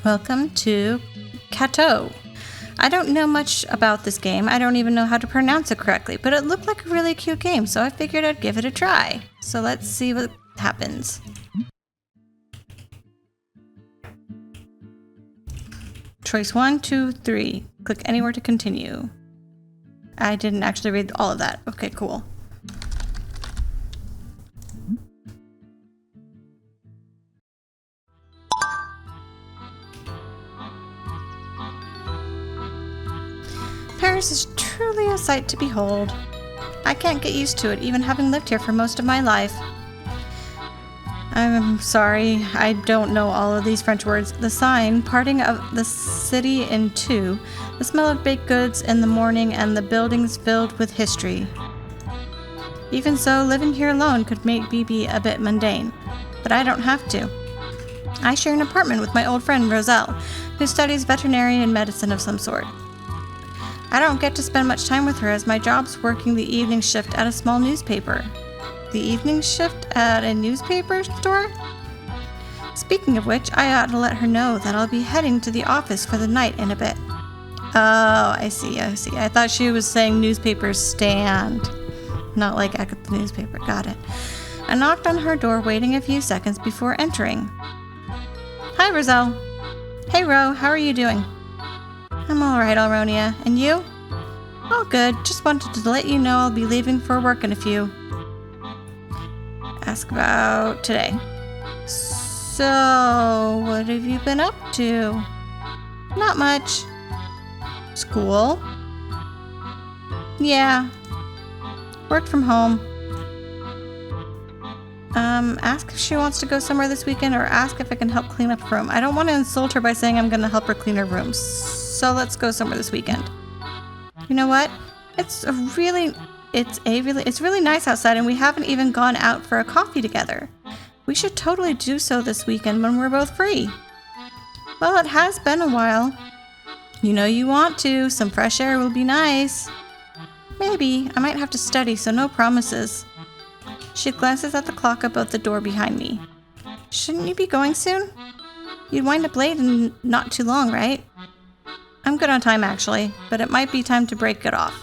Welcome to Cateau. I don't know much about this game. I don't even know how to pronounce it correctly, but it looked like a really cute game, so I figured I'd give it a try. So let's see what happens. Choice 1, 2, 3. Click anywhere to continue. I didn't actually read all of that. Okay, cool. Paris is truly a sight to behold. I can't get used to it, even having lived here for most of my life. I'm sorry, I don't know all of these French words. The sign, parting of the city in two, the smell of baked goods in the morning, and the buildings filled with history. Even so, living here alone could maybe be a bit mundane, but I don't have to. I share an apartment with my old friend Roselle, who studies veterinary and medicine of some sort. I don't get to spend much time with her as my job's working the evening shift at a small newspaper. The evening shift at a newspaper store? Speaking of which, I ought to let her know that I'll be heading to the office for the night in a bit. Oh, I see. I thought she was saying newspaper stand. Not like at the newspaper. Got it. I knocked on her door, waiting a few seconds before entering. Hi, Roselle. Hey, Ro. How are you doing? I'm alright, Elronia. And you? All good. Just wanted to let you know I'll be leaving for work in a few. Ask about today. So, what have you been up to? Not much. School? Yeah. Worked from home. Ask if she wants to go somewhere this weekend, or ask if I can help clean up her room. I don't want to insult her by saying I'm going to help her clean her room. So let's go somewhere this weekend. You know what? It's really nice outside, and we haven't even gone out for a coffee together. We should totally do so this weekend when we're both free. Well, it has been a while. You know you want to. Some fresh air will be nice. Maybe. I might have to study, so no promises. She glances at the clock above the door behind me. Shouldn't you be going soon? You'd wind up late and not too long, right? I'm good on time, actually, but it might be time to break it off.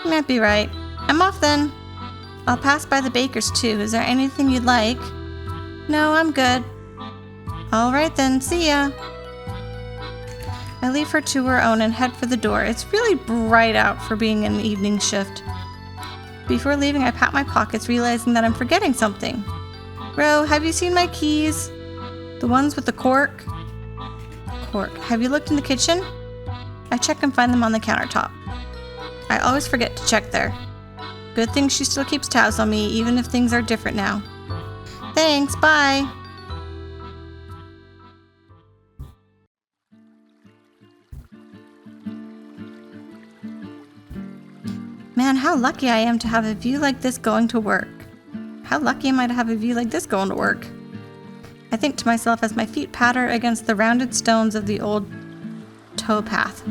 You might be right. I'm off then. I'll pass by the baker's too. Is there anything you'd like? No, I'm good. All right then, see ya. I leave her to her own and head for the door. It's really bright out for being an evening shift. Before leaving, I pat my pockets, realizing that I'm forgetting something. Ro, have you seen my keys? The ones with the cork? Cork. Have you looked in the kitchen? I check and find them on the countertop. I always forget to check there. Good thing she still keeps tabs on me, even if things are different now. Thanks, bye! Man, how lucky I am to have a view like this going to work. How lucky am I to have a view like this going to work? I think to myself as my feet patter against the rounded stones of the old towpath.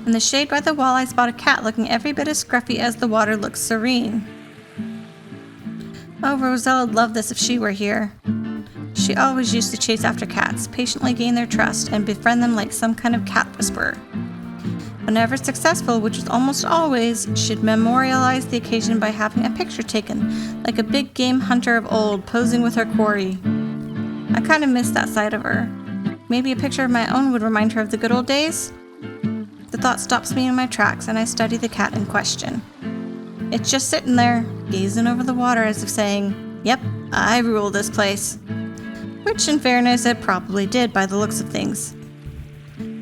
In the shade by the wall, I spot a cat looking every bit as scruffy as the water looks serene. Oh, Roselle would love this if she were here. She always used to chase after cats, patiently gain their trust, and befriend them like some kind of cat whisperer. Whenever successful, which was almost always, she'd memorialize the occasion by having a picture taken, like a big game hunter of old, posing with her quarry. I kind of miss that side of her. Maybe a picture of my own would remind her of the good old days? The thought stops me in my tracks, and I study the cat in question. It's just sitting there, gazing over the water as if saying, "Yep, I rule this place." Which, in fairness, it probably did by the looks of things.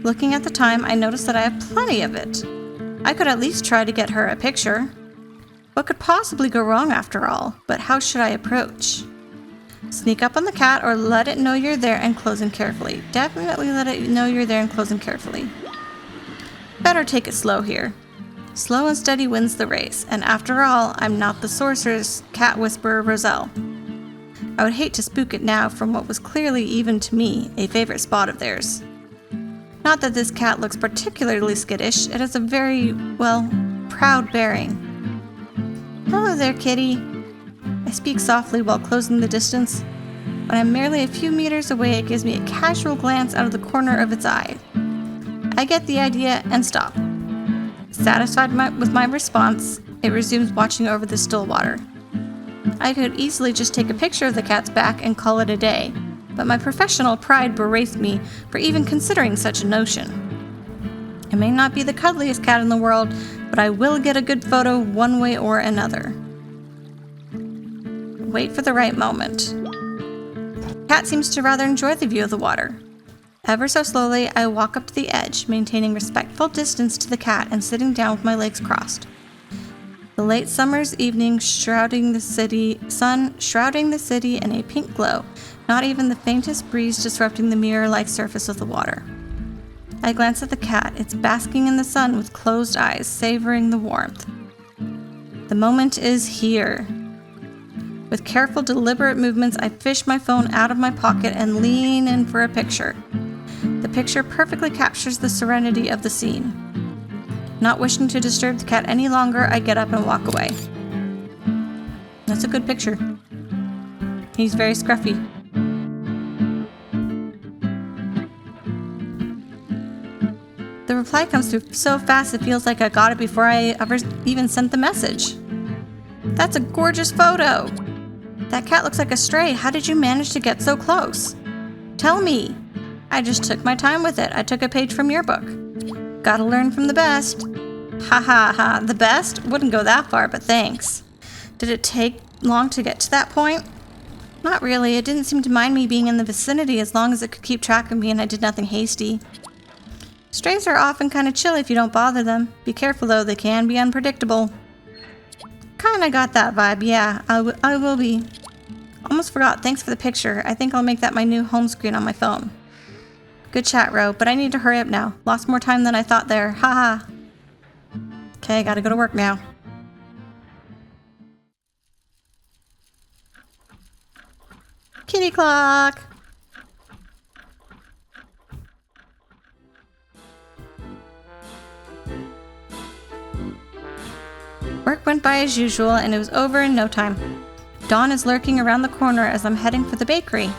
Looking at the time, I notice that I have plenty of it. I could at least try to get her a picture. What could possibly go wrong after all? But how should I approach? Sneak up on the cat, or let it know you're there and close in carefully. Definitely let it know you're there and close in carefully. Better take it slow here. Slow and steady wins the race, and after all, I'm not the sorceress cat whisperer Roselle. I would hate to spook it now from what was clearly, even to me, a favorite spot of theirs. Not that this cat looks particularly skittish, it has a very, proud bearing. Hello there, kitty. I speak softly while closing the distance. When I'm merely a few meters away, it gives me a casual glance out of the corner of its eye. I get the idea and stop. Satisfied with my response, it resumes watching over the still water. I could easily just take a picture of the cat's back and call it a day, but my professional pride berates me for even considering such a notion. It may not be the cuddliest cat in the world, but I will get a good photo one way or another. Wait for the right moment. The cat seems to rather enjoy the view of the water. Ever so slowly, I walk up to the edge, maintaining respectful distance to the cat and sitting down with my legs crossed. The late summer's evening sun shrouding the city in a pink glow, not even the faintest breeze disrupting the mirror-like surface of the water. I glance at the cat. It's basking in the sun with closed eyes, savoring the warmth. The moment is here. With careful, deliberate movements, I fish my phone out of my pocket and lean in for a picture. The picture perfectly captures the serenity of the scene. Not wishing to disturb the cat any longer, I get up and walk away. That's a good picture. He's very scruffy. The reply comes through so fast it feels like I got it before I ever even sent the message. That's a gorgeous photo! That cat looks like a stray. How did you manage to get so close? Tell me! I just took my time with it. I took a page from your book. Gotta learn from the best. Ha ha ha, the best? Wouldn't go that far, but thanks. Did it take long to get to that point? Not really. It didn't seem to mind me being in the vicinity as long as it could keep track of me and I did nothing hasty. Strays are often kind of chill if you don't bother them. Be careful though, they can be unpredictable. Kinda got that vibe, yeah, I will be. Almost forgot, thanks for the picture. I think I'll make that my new home screen on my phone. Good chat, Ro, but I need to hurry up now. Lost more time than I thought there, haha. Okay, gotta go to work now. Kitty clock! Work went by as usual, and it was over in no time. Dawn is lurking around the corner as I'm heading for the bakery.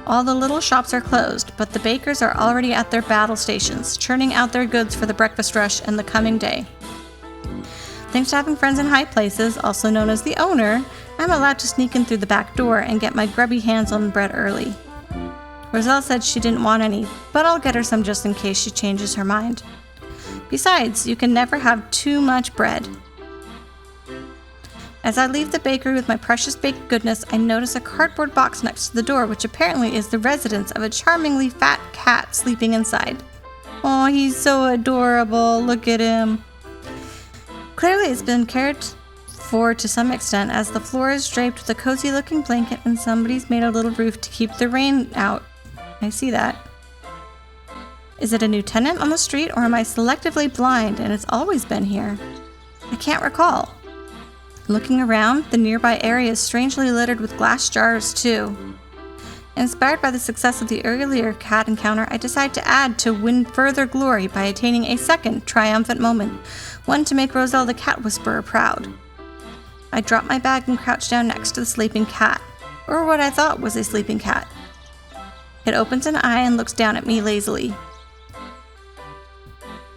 All the little shops are closed, but the bakers are already at their battle stations, churning out their goods for the breakfast rush and the coming day. Thanks to having friends in high places, also known as the owner, I'm allowed to sneak in through the back door and get my grubby hands on bread early. Roselle said she didn't want any, but I'll get her some just in case she changes her mind. Besides, you can never have too much bread. As I leave the bakery with my precious baked goodness, I notice a cardboard box next to the door, which apparently is the residence of a charmingly fat cat sleeping inside. Oh, he's so adorable. Look at him. Clearly, it's been cared for to some extent, as the floor is draped with a cozy-looking blanket and somebody's made a little roof to keep the rain out. I see that. Is it a new tenant on the street, or am I selectively blind and it's always been here? I can't recall. Looking around, the nearby area is strangely littered with glass jars, too. Inspired by the success of the earlier cat encounter, I decide to add to win further glory by attaining a second triumphant moment, one to make Roselle the cat whisperer proud. I drop my bag and crouch down next to the sleeping cat, or what I thought was a sleeping cat. It opens an eye and looks down at me lazily.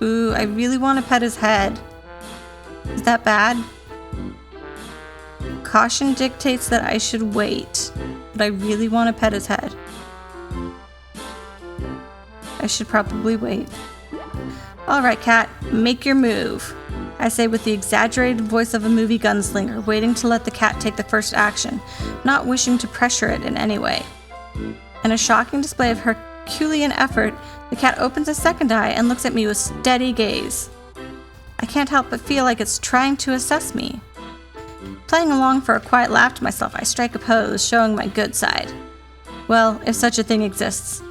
Ooh, I really want to pet his head. Is that bad? Caution dictates that I should wait, but I really want to pet his head. I should probably wait. Alright, cat, make your move, I say with the exaggerated voice of a movie gunslinger, waiting to let the cat take the first action, not wishing to pressure it in any way. In a shocking display of Herculean effort, the cat opens a second eye and looks at me with steady gaze. I can't help but feel like it's trying to assess me. Playing along for a quiet laugh to myself, I strike a pose, showing my good side. Well, if such a thing exists.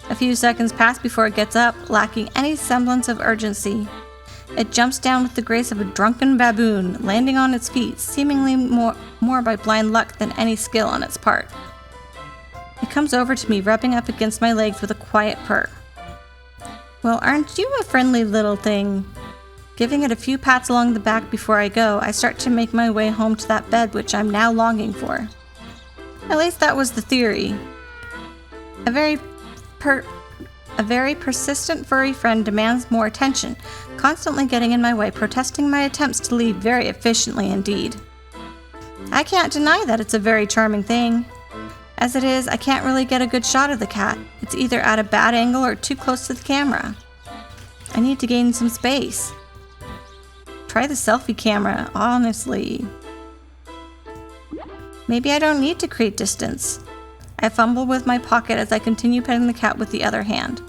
A few seconds pass before it gets up, lacking any semblance of urgency. It jumps down with the grace of a drunken baboon, landing on its feet, seemingly more by blind luck than any skill on its part. It comes over to me, rubbing up against my legs with a quiet purr. Well, aren't you a friendly little thing? Giving it a few pats along the back before I go, I start to make my way home to that bed which I'm now longing for. At least that was the theory. A very persistent furry friend demands more attention, constantly getting in my way, protesting my attempts to leave very efficiently indeed. I can't deny that it's a very charming thing. As it is, I can't really get a good shot of the cat. It's either at a bad angle or too close to the camera. I need to gain some space. Try the selfie camera, honestly. Maybe I don't need to create distance. I fumble with my pocket as I continue petting the cat with the other hand.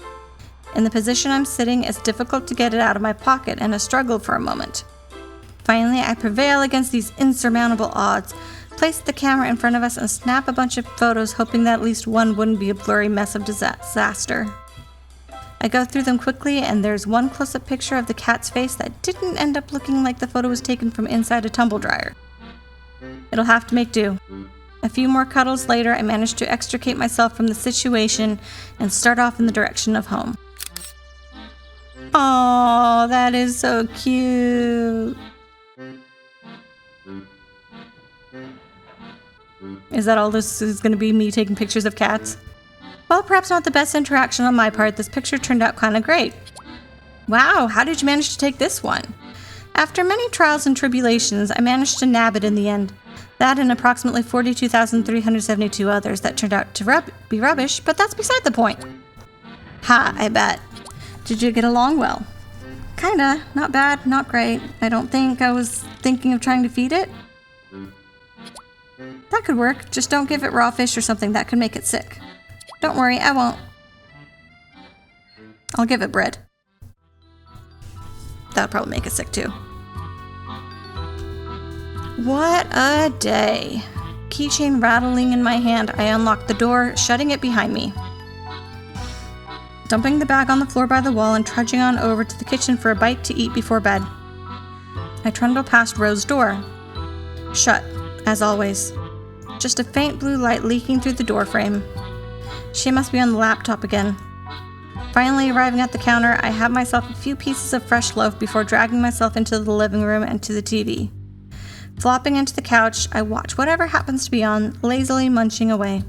In the position I'm sitting, it's difficult to get it out of my pocket and I struggle for a moment. Finally, I prevail against these insurmountable odds, place the camera in front of us and snap a bunch of photos, hoping that at least one wouldn't be a blurry mess of disaster. I go through them quickly and there's one close-up picture of the cat's face that didn't end up looking like the photo was taken from inside a tumble dryer. It'll have to make do. A few more cuddles later, I manage to extricate myself from the situation and start off in the direction of home. Aww, that is so cute. Is that all this is going to be, me taking pictures of cats? Well, perhaps not the best interaction on my part, this picture turned out kind of great. Wow, how did you manage to take this one? After many trials and tribulations, I managed to nab it in the end. That and approximately 42,372 others that turned out to be rubbish, but that's beside the point. Ha, I bet. Did you get along well? Kinda. Not bad, not great. I don't think I was thinking of trying to feed it. That could work. Just don't give it raw fish or something. That could make it sick. Don't worry, I won't. I'll give it bread. That'll probably make it sick too. What a day. Keychain rattling in my hand, I unlock the door, shutting it behind me. Dumping the bag on the floor by the wall and trudging on over to the kitchen for a bite to eat before bed. I trundle past Rose's door. Shut, as always. Just a faint blue light leaking through the door frame. She must be on the laptop again. Finally arriving at the counter, I have myself a few pieces of fresh loaf before dragging myself into the living room and to the TV. Flopping into the couch, I watch whatever happens to be on, lazily munching away.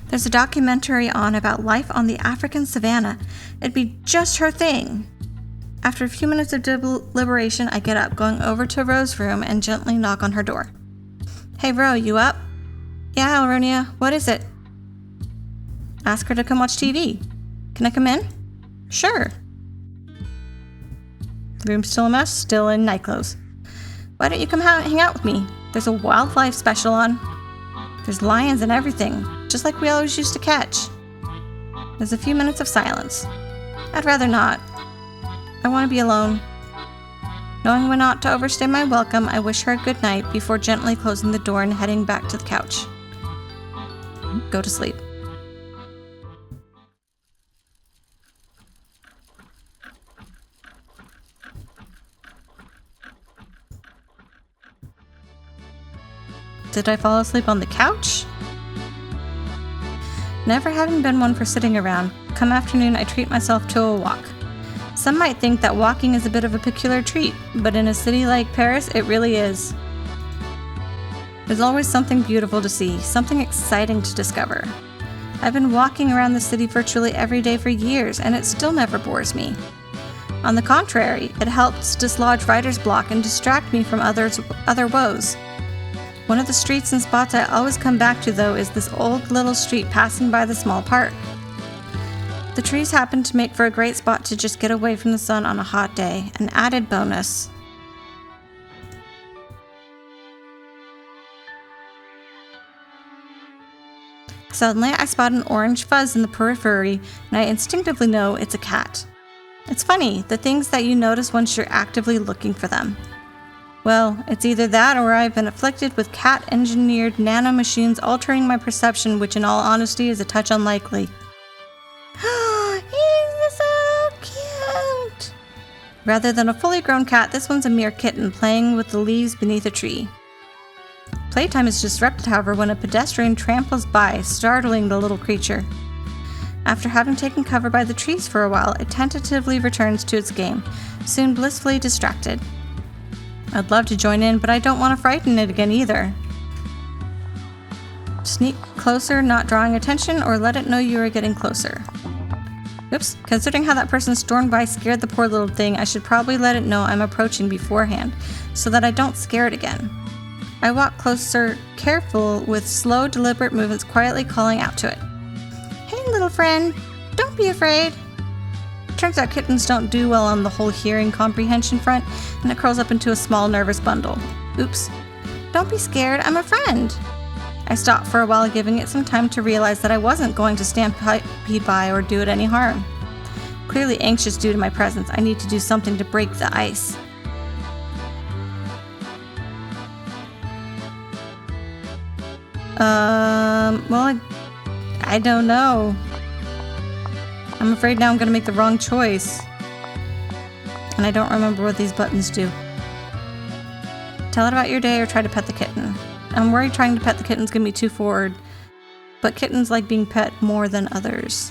There's a documentary on about life on the African savannah. It'd be just her thing. After a few minutes of deliberation, I get up, going over to Rose's room and gently knock on her door. Hey Ro, you up? Yeah, Elronia, what is it? Ask her to come watch TV. Can I come in? Sure. The room's still a mess, still in night clothes. Why don't you come hang out with me? There's a wildlife special on. There's lions and everything, just like we always used to catch. There's a few minutes of silence. I'd rather not. I want to be alone. Knowing when not to overstay my welcome, I wish her a good night before gently closing the door and heading back to the couch. Go to sleep. Did I fall asleep on the couch? Never having been one for sitting around, come afternoon I treat myself to a walk. Some might think that walking is a bit of a peculiar treat, but in a city like Paris, it really is. There's always something beautiful to see, something exciting to discover. I've been walking around the city virtually every day for years, and it still never bores me. On the contrary, it helps dislodge writer's block and distract me from other woes. One of the streets and spots I always come back to, though, is this old little street passing by the small park. The trees happen to make for a great spot to just get away from the sun on a hot day, an added bonus. Suddenly, I spot an orange fuzz in the periphery, and I instinctively know it's a cat. It's funny, the things that you notice once you're actively looking for them. Well, it's either that or I've been afflicted with cat-engineered nanomachines altering my perception, which in all honesty is a touch unlikely. He's so cute! Rather than a fully grown cat, this one's a mere kitten playing with the leaves beneath a tree. Playtime is disrupted, however, when a pedestrian tramples by, startling the little creature. After having taken cover by the trees for a while, it tentatively returns to its game, soon blissfully distracted. I'd love to join in, but I don't want to frighten it again either. Sneak closer, not drawing attention, or let it know you are getting closer. Oops, considering how that person stormed by scared the poor little thing, I should probably let it know I'm approaching beforehand, so that I don't scare it again. I walk closer, careful, with slow, deliberate movements, quietly calling out to it. Hey, little friend, don't be afraid. Turns out kittens don't do well on the whole hearing comprehension front, and it curls up into a small, nervous bundle. Oops. Don't be scared, I'm a friend. I stopped for a while, giving it some time to realize that I wasn't going to stampede by or do it any harm. Clearly anxious due to my presence, I need to do something to break the ice. Well, I don't know. I'm afraid now I'm going to make the wrong choice. And I don't remember what these buttons do. Tell it about your day or try to pet the kitten. I'm worried trying to pet the kitten's going to be too forward, but kittens like being pet more than others.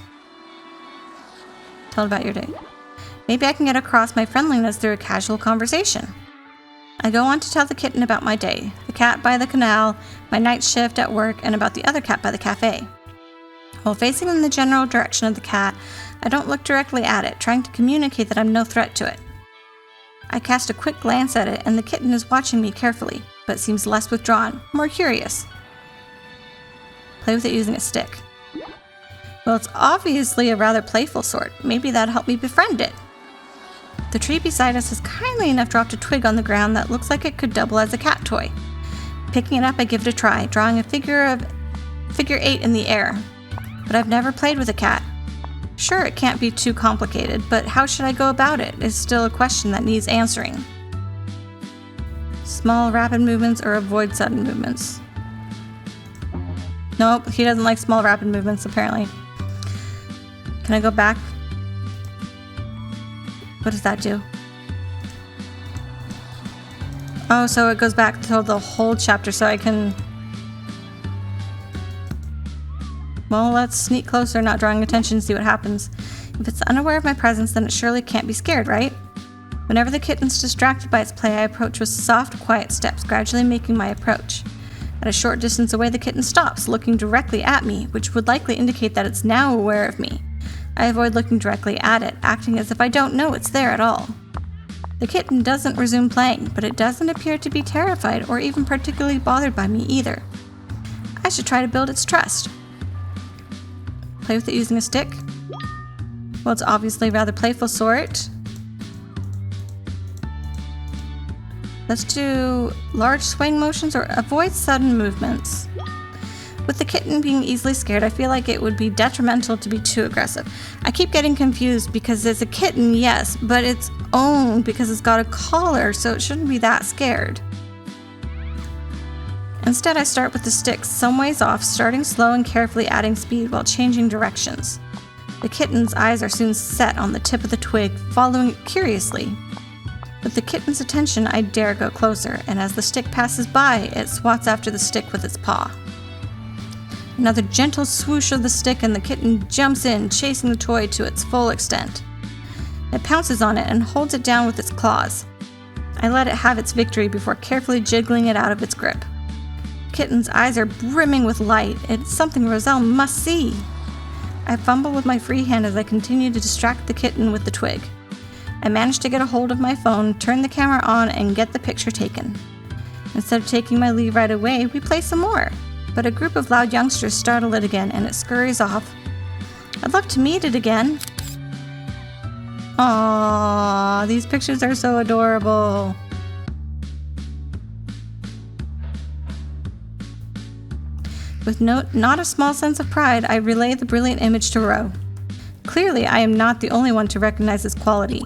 Tell it about your day. Maybe I can get across my friendliness through a casual conversation. I go on to tell the kitten about my day, the cat by the canal, my night shift at work, and about the other cat by the cafe. While facing in the general direction of the cat, I don't look directly at it, trying to communicate that I'm no threat to it. I cast a quick glance at it, and the kitten is watching me carefully, but seems less withdrawn, more curious. Play with it using a stick. Well, it's obviously a rather playful sort. Maybe that'll help me befriend it. The tree beside us has kindly enough dropped a twig on the ground that looks like it could double as a cat toy. Picking it up, I give it a try, drawing a figure 8 in the air. But I've never played with a cat. Sure, it can't be too complicated, but how should I go about it is still a question that needs answering. Small, rapid movements or avoid sudden movements. Nope, he doesn't like small, rapid movements, apparently. Can I go back? What does that do? Oh, so it goes back to the whole chapter, so I can... Well, let's sneak closer, not drawing attention, see what happens. If it's unaware of my presence, then it surely can't be scared, right? Whenever the kitten's distracted by its play, I approach with soft, quiet steps, gradually making my approach. At a short distance away, the kitten stops, looking directly at me, which would likely indicate that it's now aware of me. I avoid looking directly at it, acting as if I don't know it's there at all. The kitten doesn't resume playing, but it doesn't appear to be terrified or even particularly bothered by me either. I should try to build its trust. Play with it using a stick? Well, it's obviously a rather playful sort. Let's do large swing motions or avoid sudden movements. With the kitten being easily scared, I feel like it would be detrimental to be too aggressive. I keep getting confused because it's a kitten, yes, but it's owned because it's got a collar, so it shouldn't be that scared. Instead, I start with the stick some ways off, starting slow and carefully adding speed while changing directions. The kitten's eyes are soon set on the tip of the twig, following it curiously. With the kitten's attention, I dare go closer, and as the stick passes by, it swats after the stick with its paw. Another gentle swoosh of the stick and the kitten jumps in, chasing the toy to its full extent. It pounces on it and holds it down with its claws. I let it have its victory before carefully jiggling it out of its grip. The kitten's eyes are brimming with light. It's something Roselle must see. I fumble with my free hand as I continue to distract the kitten with the twig. I manage to get a hold of my phone, turn the camera on, and get the picture taken. Instead of taking my leave right away, we play some more. But a group of loud youngsters startle it again, and it scurries off. I'd love to meet it again. Aww, these pictures are so adorable. With not a small sense of pride, I relay the brilliant image to Ro. Clearly, I am not the only one to recognize this quality.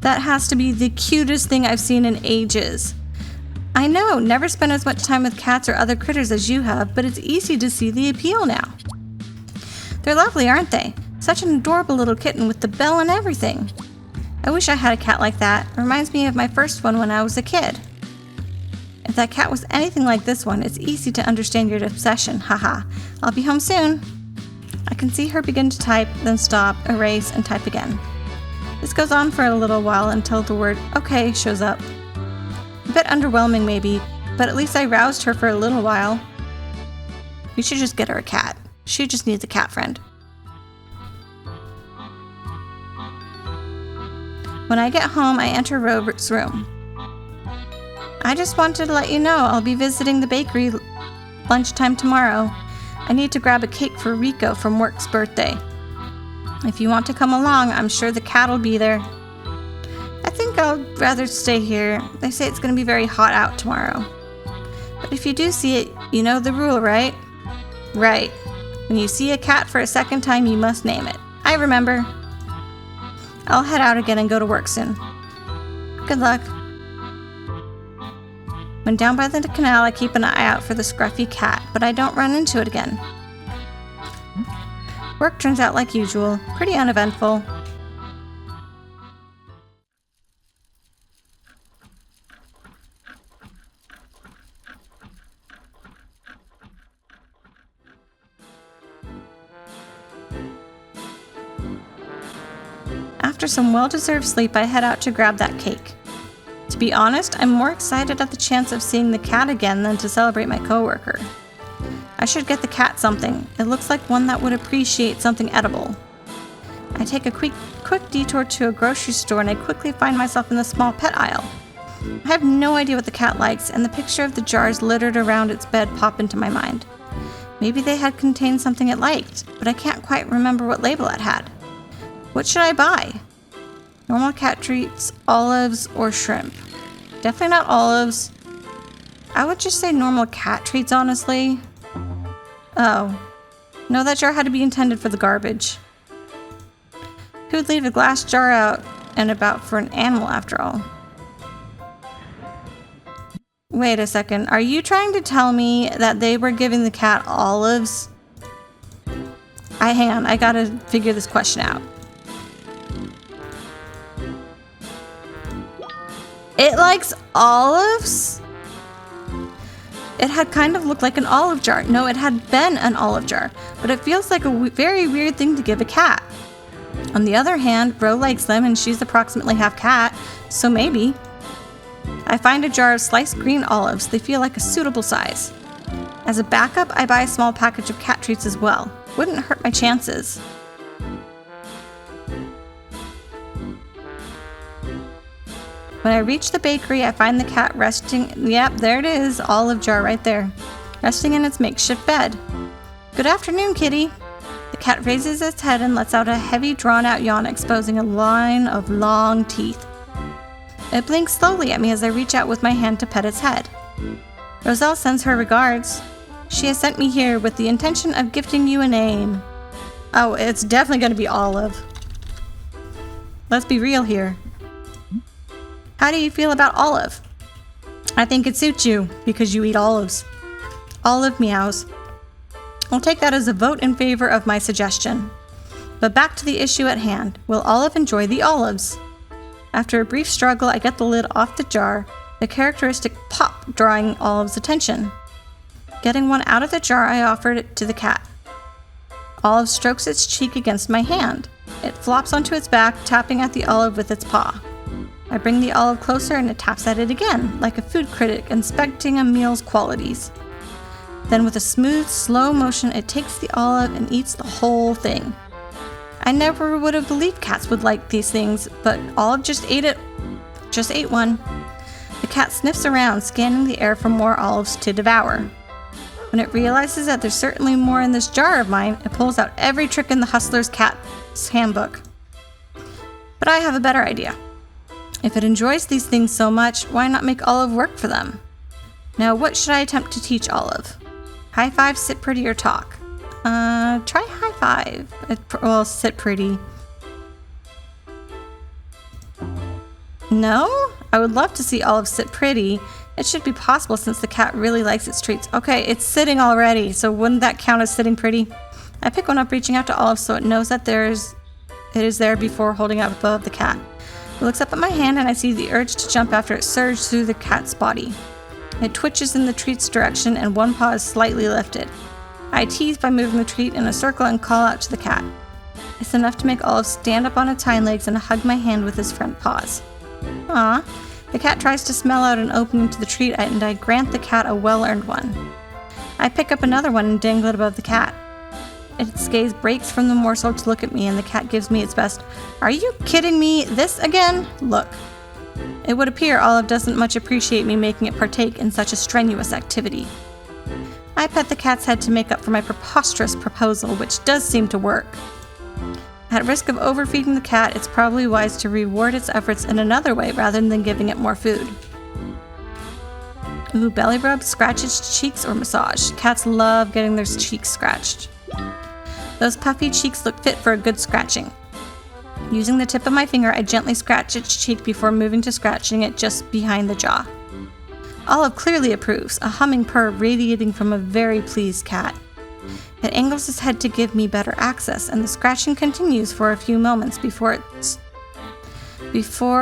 That has to be the cutest thing I've seen in ages. I know, never spent as much time with cats or other critters as you have, but it's easy to see the appeal now. They're lovely, aren't they? Such an adorable little kitten with the bell and everything. I wish I had a cat like that. It reminds me of my first one when I was a kid. If that cat was anything like this one, it's easy to understand your obsession, haha. I'll be home soon. I can see her begin to type, then stop, erase, and type again. This goes on for a little while until the word okay shows up. A bit underwhelming maybe, but at least I roused her for a little while. We should just get her a cat. She just needs a cat friend. When I get home, I enter Robert's room. I just wanted to let you know I'll be visiting the bakery lunchtime tomorrow. I need to grab a cake for Rico from work's birthday. If you want to come along, I'm sure the cat will be there. I think I'll rather stay here. They say it's going to be very hot out tomorrow. But if you do see it, you know the rule, right? Right. When you see a cat for a second time, you must name it. I remember. I'll head out again and go to work soon. Good luck. When down by the canal, I keep an eye out for the scruffy cat, but I don't run into it again. Work turns out like usual, pretty uneventful. After some well-deserved sleep, I head out to grab that cake. To be honest, I'm more excited at the chance of seeing the cat again than to celebrate my coworker. I should get the cat something. It looks like one that would appreciate something edible. I take a quick detour to a grocery store and I quickly find myself in the small pet aisle. I have no idea what the cat likes, and the picture of the jars littered around its bed pop into my mind. Maybe they had contained something it liked, but I can't quite remember what label it had. What should I buy? Normal cat treats, olives, or shrimp? Definitely not olives. I would just say normal cat treats, honestly. Oh. No, that jar had to be intended for the garbage. Who would leave a glass jar out and about for an animal after all? Wait a second. Are you trying to tell me that they were giving the cat olives? Hang on. I gotta figure this question out. It likes olives? It had kind of looked like an olive jar. No, it had been an olive jar, but it feels like a very weird thing to give a cat. On the other hand, Ro likes them and she's approximately half cat, so maybe. I find a jar of sliced green olives. They feel like a suitable size. As a backup, I buy a small package of cat treats as well. Wouldn't hurt my chances. When I reach the bakery, I find the cat resting. Yep, there it is, olive jar right there, resting in its makeshift bed. Good afternoon, kitty. The cat raises its head and lets out a heavy, drawn-out yawn, exposing a line of long teeth. It blinks slowly at me as I reach out with my hand to pet its head. Roselle sends her regards. She has sent me here with the intention of gifting you a name. Oh, it's definitely going to be Olive. Let's be real here. How do you feel about Olive? I think it suits you because you eat olives. Olive meows. I'll take that as a vote in favor of my suggestion. But back to the issue at hand. Will Olive enjoy the olives? After a brief struggle, I get the lid off the jar, the characteristic pop drawing Olive's attention. Getting one out of the jar, I offered it to the cat. Olive strokes its cheek against my hand. It flops onto its back, tapping at the olive with its paw. I bring the olive closer and it taps at it again, like a food critic inspecting a meal's qualities. Then with a smooth, slow motion, it takes the olive and eats the whole thing. I never would have believed cats would like these things, but Olive just ate it. Just ate one. The cat sniffs around, scanning the air for more olives to devour. When it realizes that there's certainly more in this jar of mine, it pulls out every trick in the hustler's cat's handbook. But I have a better idea. If it enjoys these things so much, why not make Olive work for them? Now, what should I attempt to teach Olive? High five, sit pretty, or talk? Try high five. Well, sit pretty. No? I would love to see Olive sit pretty. It should be possible since the cat really likes its treats. Okay, it's sitting already, so wouldn't that count as sitting pretty? I pick one up, reaching out to Olive so it knows that it is there before holding it above the cat. It looks up at my hand and I see the urge to jump after it surged through the cat's body. It twitches in the treat's direction and one paw is slightly lifted. I tease by moving the treat in a circle and call out to the cat. It's enough to make Olive stand up on its hind legs and hug my hand with his front paws. Aww. The cat tries to smell out an opening to the treat and I grant the cat a well-earned one. I pick up another one and dangle it above the cat. Its gaze breaks from the morsel to look at me, and the cat gives me its best, "Are you kidding me? This again?" look. It would appear Olive doesn't much appreciate me making it partake in such a strenuous activity. I pet the cat's head to make up for my preposterous proposal, which does seem to work. At risk of overfeeding the cat, it's probably wise to reward its efforts in another way rather than giving it more food. Ooh, belly rub, scratch its cheeks, or massage. Cats love getting their cheeks scratched. Those puffy cheeks look fit for a good scratching. Using the tip of my finger, I gently scratch its cheek before moving to scratching it just behind the jaw. Olive clearly approves, a humming purr radiating from a very pleased cat. It angles its head to give me better access, and the scratching continues for a few moments before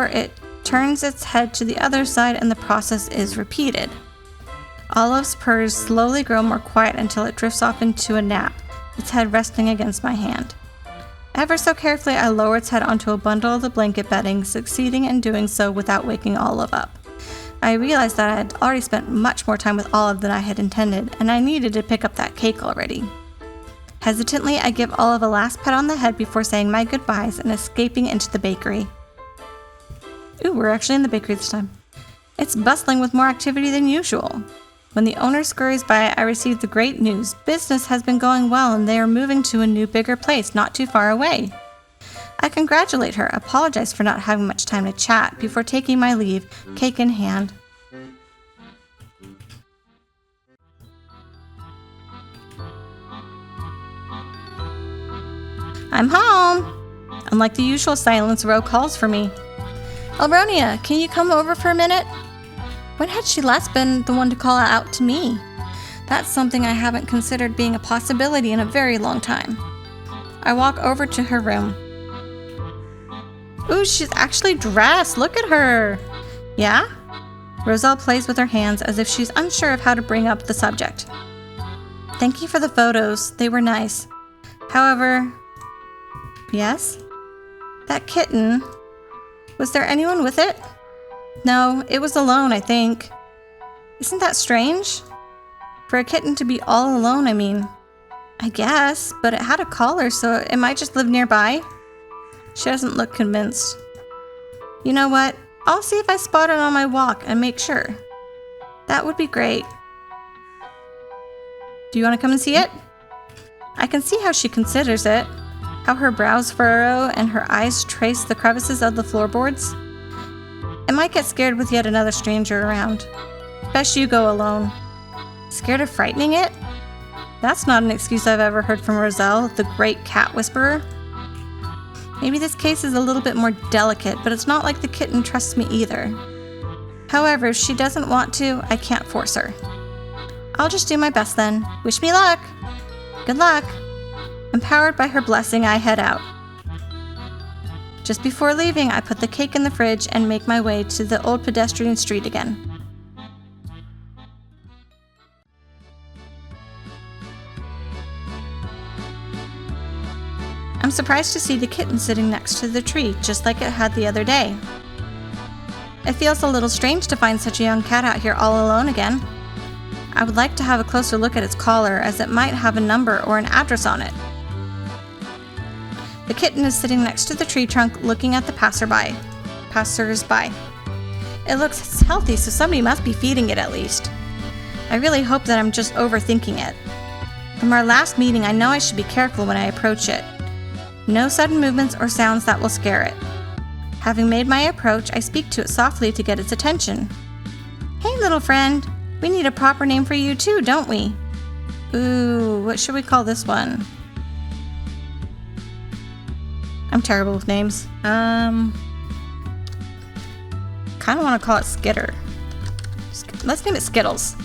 it turns its head to the other side and the process is repeated. Olive's purrs slowly grow more quiet until it drifts off into a nap, its head resting against my hand. Ever so carefully, I lower its head onto a bundle of the blanket bedding, succeeding in doing so without waking Olive up. I realized that I had already spent much more time with Olive than I had intended, and I needed to pick up that cake already. Hesitantly, I give Olive a last pat on the head before saying my goodbyes and escaping into the bakery. Ooh, we're actually in the bakery this time. It's bustling with more activity than usual. When the owner scurries by, I receive the great news. Business has been going well and they are moving to a new, bigger place not too far away. I congratulate her, apologize for not having much time to chat before taking my leave, cake in hand. I'm home! Unlike the usual silence, Ro calls for me. Elronia, can you come over for a minute? When had she last been the one to call out to me? That's something I haven't considered being a possibility in a very long time. I walk over to her room. Ooh, she's actually dressed. Look at her. Yeah? Roselle plays with her hands as if she's unsure of how to bring up the subject. Thank you for the photos. They were nice. However, yes? That kitten, was there anyone with it? No, it was alone, I think. Isn't that strange? For a kitten to be all alone, I mean. I guess, but it had a collar, so it might just live nearby. She doesn't look convinced. You know what? I'll see if I spot it on my walk and make sure. That would be great. Do you want to come and see it? I can see how she considers it. How her brows furrow and her eyes trace the crevices of the floorboards. I might get scared with yet another stranger around. Best you go alone. Scared of frightening it? That's not an excuse I've ever heard from Roselle, the great cat whisperer. Maybe this case is a little bit more delicate, but it's not like the kitten trusts me either. However, if she doesn't want to, I can't force her. I'll just do my best then. Wish me luck! Good luck! Empowered by her blessing, I head out. Just before leaving, I put the cake in the fridge and make my way to the old pedestrian street again. I'm surprised to see the kitten sitting next to the tree, just like it had the other day. It feels a little strange to find such a young cat out here all alone again. I would like to have a closer look at its collar, as it might have a number or an address on it. The kitten is sitting next to the tree trunk looking at the passers-by. It looks healthy, so somebody must be feeding it at least. I really hope that I'm just overthinking it. From our last meeting, I know I should be careful when I approach it. No sudden movements or sounds that will scare it. Having made my approach, I speak to it softly to get its attention. Hey, little friend, we need a proper name for you too, don't we? Ooh, what should we call this one? I'm terrible with names. Kind of want to call it Skitter. Let's name it Skittles.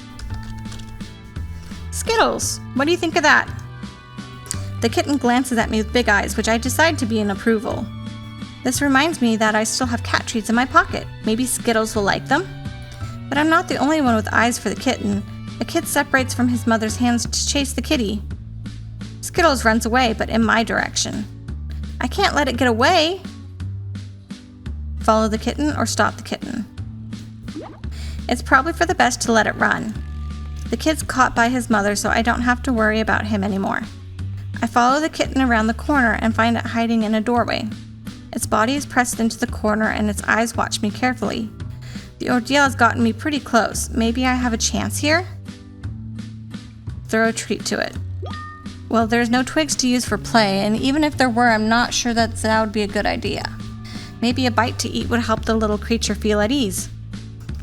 Skittles, what do you think of that? The kitten glances at me with big eyes, which I decide to be in approval. This reminds me that I still have cat treats in my pocket. Maybe Skittles will like them? But I'm not the only one with eyes for the kitten. The kid separates from his mother's hands to chase the kitty. Skittles runs away, but in my direction. I can't let it get away. Follow the kitten or stop the kitten. It's probably for the best to let it run. The kid's caught by his mother, so I don't have to worry about him anymore. I follow the kitten around the corner and find it hiding in a doorway. Its body is pressed into the corner and its eyes watch me carefully. The ordeal has gotten me pretty close. Maybe I have a chance here? Throw a treat to it. Well, there's no twigs to use for play, and even if there were, I'm not sure that would be a good idea. Maybe a bite to eat would help the little creature feel at ease.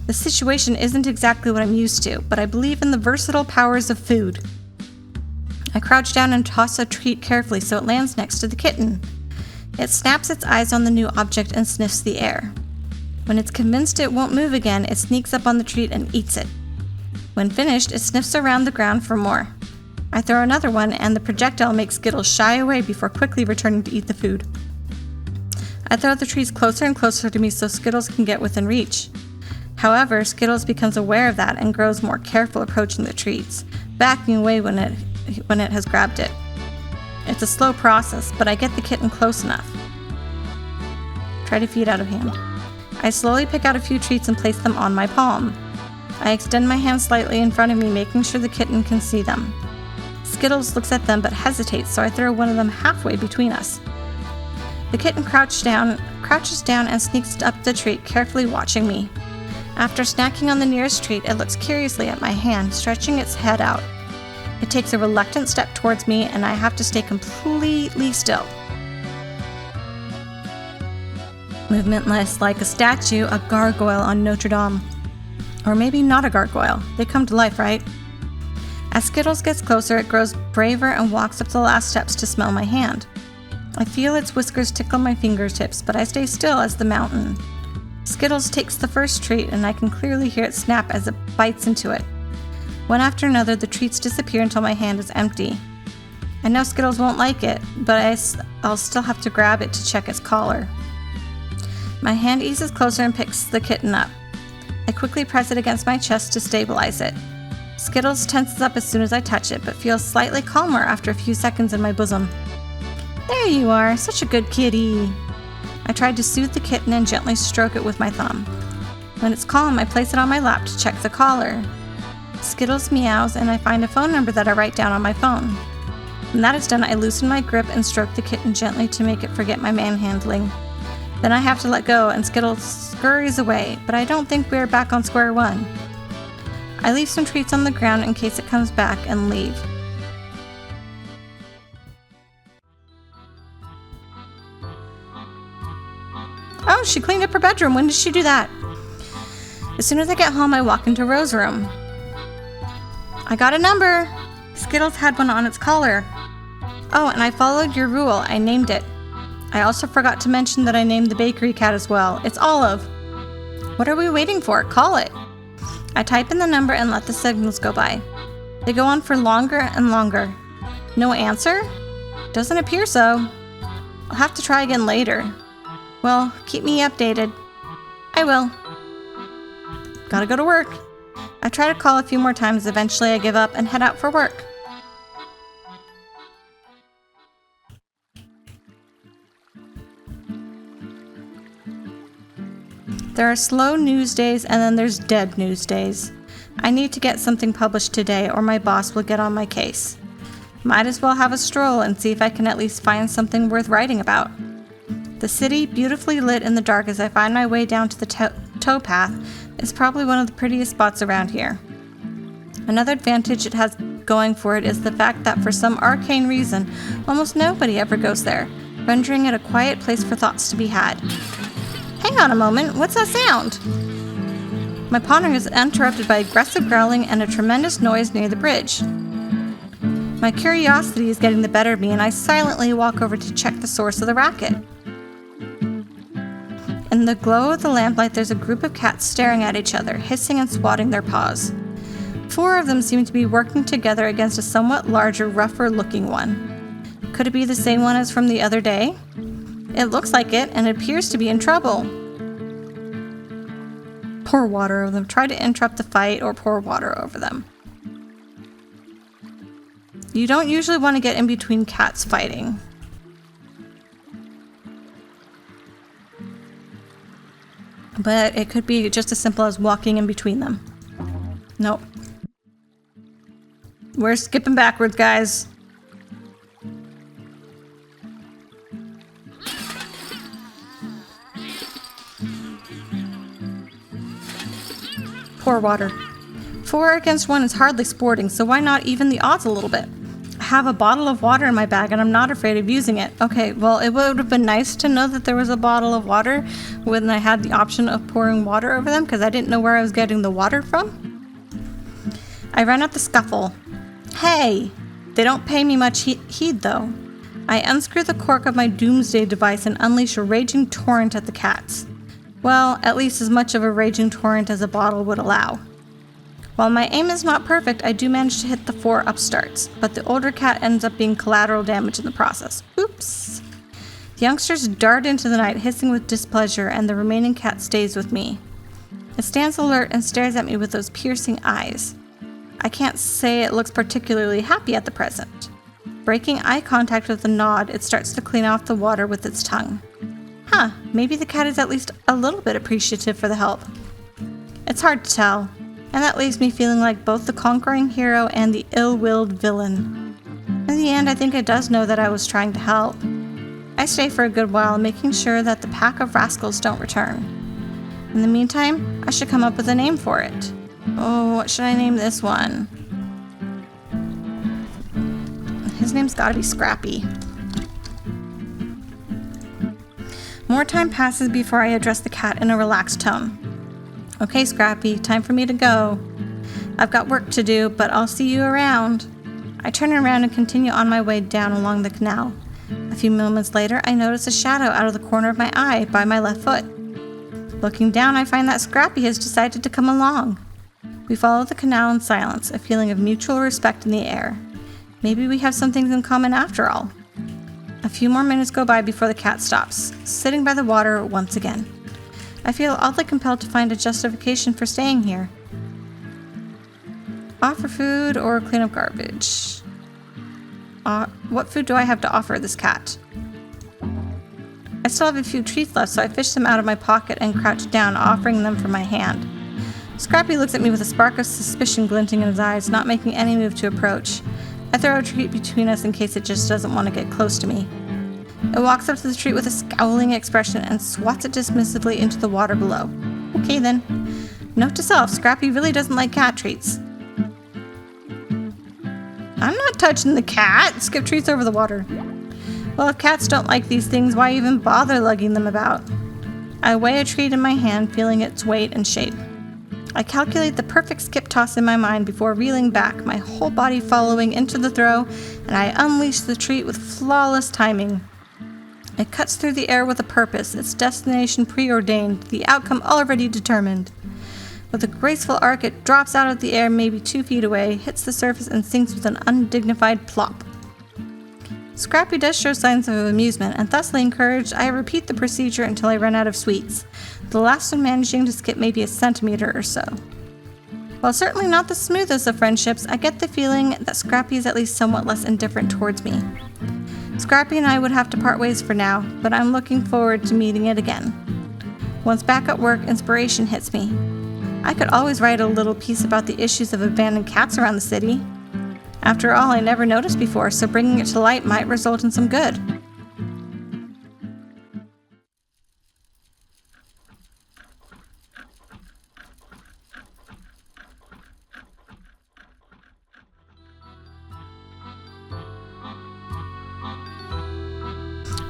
The situation isn't exactly what I'm used to, but I believe in the versatile powers of food. I crouch down and toss a treat carefully so it lands next to the kitten. It snaps its eyes on the new object and sniffs the air. When it's convinced it won't move again, it sneaks up on the treat and eats it. When finished, it sniffs around the ground for more. I throw another one, and the projectile makes Skittles shy away before quickly returning to eat the food. I throw the treats closer and closer to me so Skittles can get within reach. However, Skittles becomes aware of that and grows more careful approaching the treats, backing away when it has grabbed it. It's a slow process, but I get the kitten close enough. Try to feed out of hand. I slowly pick out a few treats and place them on my palm. I extend my hand slightly in front of me, making sure the kitten can see them. Skittles looks at them but hesitates, so I throw one of them halfway between us. The kitten crouches down and sneaks up the treat, carefully watching me. After snacking on the nearest treat, it looks curiously at my hand, stretching its head out. It takes a reluctant step towards me, and I have to stay completely still. Movementless like a statue, a gargoyle on Notre Dame. Or maybe not a gargoyle. They come to life, right? As Skittles gets closer, it grows braver and walks up the last steps to smell my hand. I feel its whiskers tickle my fingertips, but I stay still as the mountain. Skittles takes the first treat, and I can clearly hear it snap as it bites into it. One after another, the treats disappear until my hand is empty. I know Skittles won't like it, but I'll still have to grab it to check its collar. My hand eases closer and picks the kitten up. I quickly press it against my chest to stabilize it. Skittles tenses up as soon as I touch it, but feels slightly calmer after a few seconds in my bosom. There you are, such a good kitty. I tried to soothe the kitten and gently stroke it with my thumb. When it's calm, I place it on my lap to check the collar. Skittles meows, and I find a phone number that I write down on my phone. When that is done, I loosen my grip and stroke the kitten gently to make it forget my manhandling. Then I have to let go, and Skittles scurries away, but I don't think we're back on square one. I leave some treats on the ground in case it comes back and leave. Oh, she cleaned up her bedroom. When did she do that? As soon as I get home, I walk into Rose's room. I got a number. Skittles had one on its collar. Oh, and I followed your rule. I named it. I also forgot to mention that I named the bakery cat as well. It's Olive. What are we waiting for? Call it. I type in the number and let the signals go by. They go on for longer and longer. No answer? Doesn't appear so. I'll have to try again later. Well, keep me updated. I will. Gotta go to work. I try to call a few more times. Eventually I give up and head out for work. There are slow news days and then there's dead news days. I need to get something published today or my boss will get on my case. Might as well have a stroll and see if I can at least find something worth writing about. The city, beautifully lit in the dark as I find my way down to the tow path, is probably one of the prettiest spots around here. Another advantage it has going for it is the fact that for some arcane reason, almost nobody ever goes there, rendering it a quiet place for thoughts to be had. Hang on a moment, what's that sound? My pondering is interrupted by aggressive growling and a tremendous noise near the bridge. My curiosity is getting the better of me and I silently walk over to check the source of the racket. In the glow of the lamplight, there's a group of cats staring at each other, hissing and swatting their paws. 4 of them seem to be working together against a somewhat larger, rougher-looking one. Could it be the same one as from the other day? It looks like it, and it appears to be in trouble. Pour water over them. Try to interrupt the fight or pour water over them. You don't usually want to get in between cats fighting. But it could be just as simple as walking in between them. Nope. We're skipping backwards, guys. Pour water. 4 against 1 is hardly sporting, so why not even the odds a little bit? I have a bottle of water in my bag and I'm not afraid of using it. Okay, well, it would have been nice to know that there was a bottle of water when I had the option of pouring water over them, because I didn't know where I was getting the water from. I ran up the scuffle. Hey! They don't pay me much heed, though. I unscrew the cork of my doomsday device and unleash a raging torrent at the cats. Well, at least as much of a raging torrent as a bottle would allow. While my aim is not perfect, I do manage to hit the 4 upstarts, but the older cat ends up being collateral damage in the process. Oops. The youngsters dart into the night, hissing with displeasure, and the remaining cat stays with me. It stands alert and stares at me with those piercing eyes. I can't say it looks particularly happy at the present. Breaking eye contact with a nod, it starts to clean off the water with its tongue. Huh, maybe the cat is at least a little bit appreciative for the help. It's hard to tell, and that leaves me feeling like both the conquering hero and the ill-willed villain. In the end, I think it does know that I was trying to help. I stay for a good while, making sure that the pack of rascals don't return. In the meantime, I should come up with a name for it. Oh, what should I name this one? His name's gotta be Scrappy. More time passes before I address the cat in a relaxed tone. Okay, Scrappy, time for me to go. I've got work to do, but I'll see you around. I turn around and continue on my way down along the canal. A few moments later, I notice a shadow out of the corner of my eye by my left foot. Looking down, I find that Scrappy has decided to come along. We follow the canal in silence, a feeling of mutual respect in the air. Maybe we have some things in common after all. A few more minutes go by before the cat stops, sitting by the water once again. I feel oddly compelled to find a justification for staying here. Offer food or clean up garbage? What food do I have to offer this cat? I still have a few treats left, so I fish them out of my pocket and crouch down, offering them from my hand. Scrappy looks at me with a spark of suspicion glinting in his eyes, not making any move to approach. I throw a treat between us in case it just doesn't want to get close to me. It walks up to the treat with a scowling expression and swats it dismissively into the water below. Okay then. Note to self, Scrappy really doesn't like cat treats. I'm not touching the cat! Skip treats over the water. Well, if cats don't like these things, why even bother lugging them about? I weigh a treat in my hand, feeling its weight and shape. I calculate the perfect skip toss in my mind before reeling back, my whole body following into the throw, and I unleash the treat with flawless timing. It cuts through the air with a purpose, its destination preordained, the outcome already determined. With a graceful arc, it drops out of the air maybe 2 feet away, hits the surface, and sinks with an undignified plop. Scrappy does show signs of amusement, and thusly encouraged, I repeat the procedure until I run out of sweets, the last one managing to skip maybe a centimeter or so. While certainly not the smoothest of friendships, I get the feeling that Scrappy is at least somewhat less indifferent towards me. Scrappy and I would have to part ways for now, but I'm looking forward to meeting it again. Once back at work, inspiration hits me. I could always write a little piece about the issues of abandoned cats around the city. After all, I never noticed before, so bringing it to light might result in some good.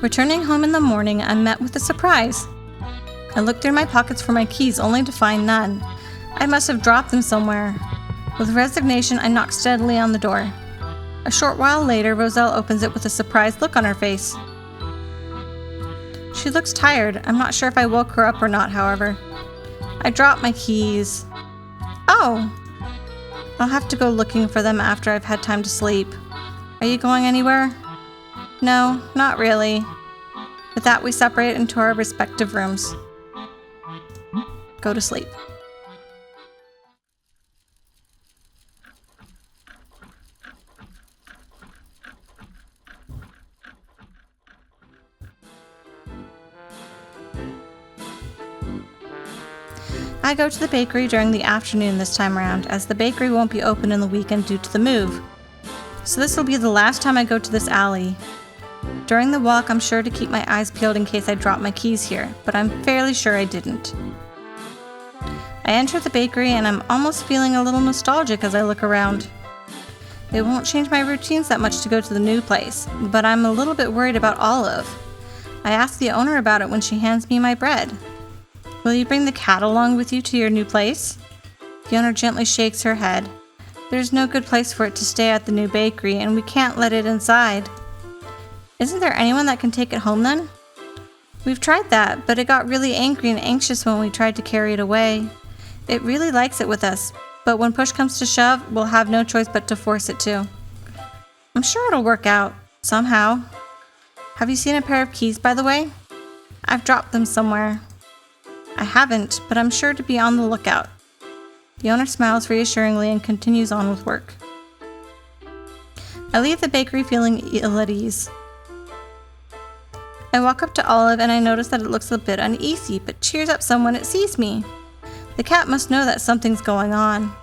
Returning home in the morning, I'm met with a surprise. I look through my pockets for my keys, only to find none. I must have dropped them somewhere. With resignation, I knock steadily on the door. A short while later, Roselle opens it with a surprised look on her face. She looks tired. I'm not sure if I woke her up or not, however. I drop my keys. Oh! I'll have to go looking for them after I've had time to sleep. Are you going anywhere? No, not really. With that, we separate into our respective rooms. Go to sleep. I go to the bakery during the afternoon this time around, as the bakery won't be open in the weekend due to the move. So this will be the last time I go to this alley. During the walk, I'm sure to keep my eyes peeled in case I drop my keys here, but I'm fairly sure I didn't. I enter the bakery and I'm almost feeling a little nostalgic as I look around. It won't change my routines that much to go to the new place, but I'm a little bit worried about Olive. I ask the owner about it when she hands me my bread. Will you bring the cat along with you to your new place? The owner gently shakes her head. There's no good place for it to stay at the new bakery, and we can't let it inside. Isn't there anyone that can take it home then? We've tried that, but it got really angry and anxious when we tried to carry it away. It really likes it with us, but when push comes to shove, we'll have no choice but to force it to. I'm sure it'll work out, somehow. Have you seen a pair of keys, by the way? I've dropped them somewhere. I haven't, but I'm sure to be on the lookout. The owner smiles reassuringly and continues on with work. I leave the bakery feeling ill at ease. I walk up to Olive and I notice that it looks a bit uneasy, but cheers up some when it sees me. The cat must know that something's going on.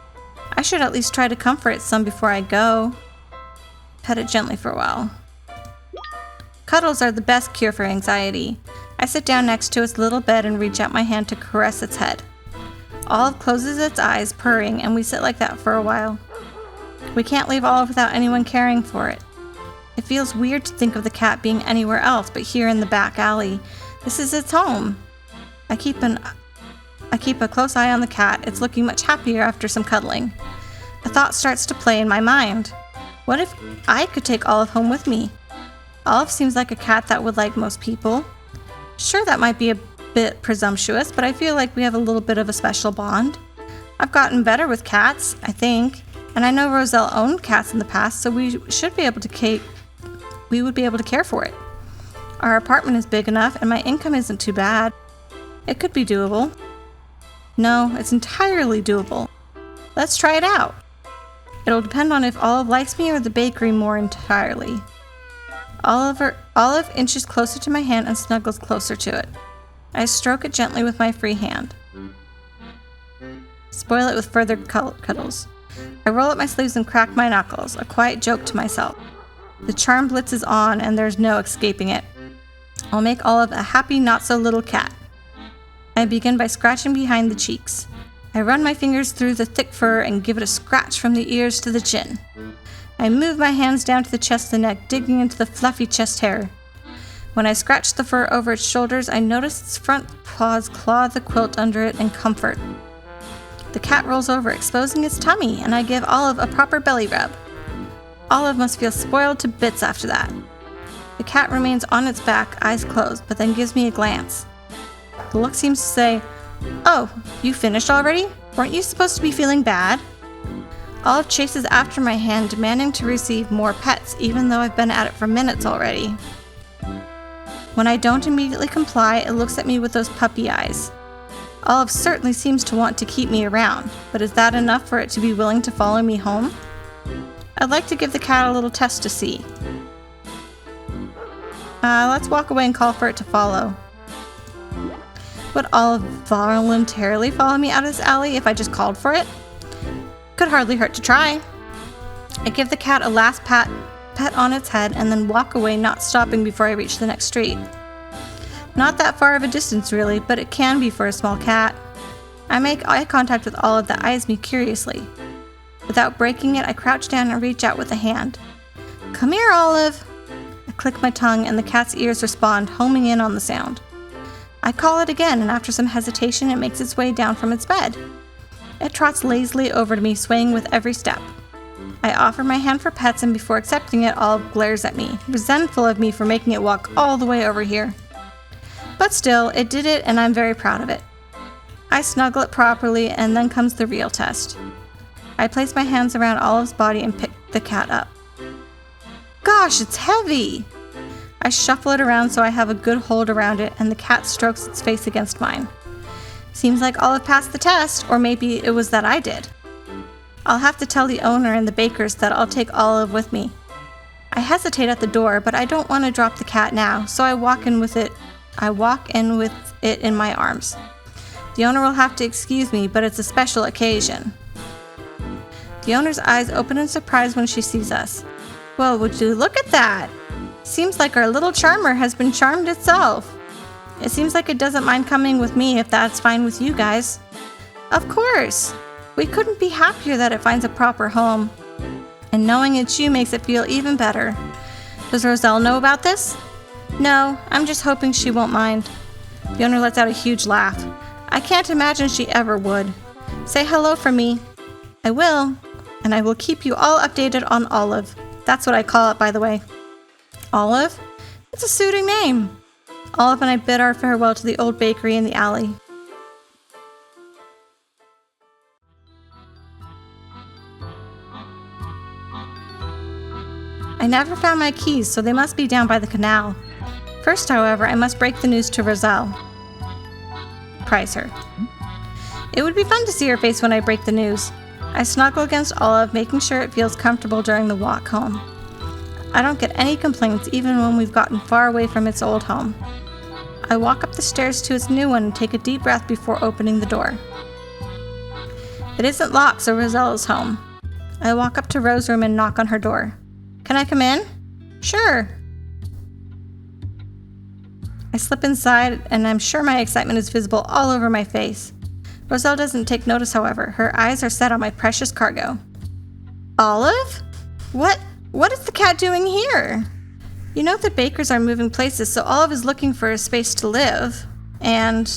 I should at least try to comfort it some before I go. Pet it gently for a while. Cuddles are the best cure for anxiety. I sit down next to its little bed and reach out my hand to caress its head. Olive closes its eyes, purring, and we sit like that for a while. We can't leave Olive without anyone caring for it. It feels weird to think of the cat being anywhere else but here in the back alley. This is its home. I keep a close eye on the cat. It's looking much happier after some cuddling. A thought starts to play in my mind. What if I could take Olive home with me? Olive seems like a cat that would like most people. Sure, that might be a bit presumptuous, but I feel like we have a little bit of a special bond. I've gotten better with cats, I think, and I know Roselle owned cats in the past, so we would be able to care for it. Our apartment is big enough and my income isn't too bad. It could be doable. No, it's entirely doable. Let's try it out. It'll depend on if Olive likes me or the bakery more entirely. Olive inches closer to my hand and snuggles closer to it. I stroke it gently with my free hand. Spoil it with further cuddles. I roll up my sleeves and crack my knuckles, a quiet joke to myself. The charm blitz is on and there's no escaping it. I'll make Olive a happy, not-so-little cat. I begin by scratching behind the cheeks. I run my fingers through the thick fur and give it a scratch from the ears to the chin. I move my hands down to the chest and neck, digging into the fluffy chest hair. When I scratch the fur over its shoulders, I notice its front paws claw the quilt under it in comfort. The cat rolls over, exposing its tummy, and I give Olive a proper belly rub. Olive must feel spoiled to bits after that. The cat remains on its back, eyes closed, but then gives me a glance. The look seems to say, "Oh, you finished already? Weren't you supposed to be feeling bad?" Olive chases after my hand, demanding to receive more pets, even though I've been at it for minutes already. When I don't immediately comply, it looks at me with those puppy eyes. Olive certainly seems to want to keep me around, but is that enough for it to be willing to follow me home? I'd like to give the cat a little test to see. Let's walk away and call for it to follow. Would Olive voluntarily follow me out of this alley if I just called for it? Could hardly hurt to try. I give the cat a last pet on its head and then walk away, not stopping before I reach the next street. Not that far of a distance really, but it can be for a small cat. I make eye contact with Olive that eyes me curiously. Without breaking it, I crouch down and reach out with a hand. "Come here, Olive!" I click my tongue and the cat's ears respond, homing in on the sound. I call it again, and after some hesitation, it makes its way down from its bed. It trots lazily over to me, swaying with every step. I offer my hand for pets, and before accepting it, Olive glares at me, resentful of me for making it walk all the way over here. But still, it did it, and I'm very proud of it. I snuggle it properly, and then comes the real test. I place my hands around Olive's body and pick the cat up. Gosh, it's heavy! I shuffle it around so I have a good hold around it, and the cat strokes its face against mine. Seems like Olive passed the test, or maybe it was that I did. I'll have to tell the owner and the bakers that I'll take Olive with me. I hesitate at the door, but I don't want to drop the cat now, so I walk in with it in my arms. The owner will have to excuse me, but it's a special occasion. The owner's eyes open in surprise when she sees us. Well, would you look at that? Seems like our little charmer has been charmed itself. It seems like it doesn't mind coming with me if that's fine with you guys. Of course! We couldn't be happier that it finds a proper home. And knowing it's you makes it feel even better. Does Roselle know about this? No, I'm just hoping she won't mind. The owner lets out a huge laugh. I can't imagine she ever would. Say hello for me. I will, and I will keep you all updated on Olive. That's what I call it, by the way. Olive? It's a suiting name. Olive and I bid our farewell to the old bakery in the alley. I never found my keys, so they must be down by the canal. First, however, I must break the news to Roselle. Prize her. It would be fun to see her face when I break the news. I snuggle against Olive, making sure it feels comfortable during the walk home. I don't get any complaints, even when we've gotten far away from its old home. I walk up the stairs to its new one and take a deep breath before opening the door. It isn't locked, so Roselle is home. I walk up to Rose's room and knock on her door. Can I come in? Sure. I slip inside, and I'm sure my excitement is visible all over my face. Roselle doesn't take notice, however. Her eyes are set on my precious cargo. Olive? What is the cat doing here? You know the bakers are moving places, so Olive is looking for a space to live. And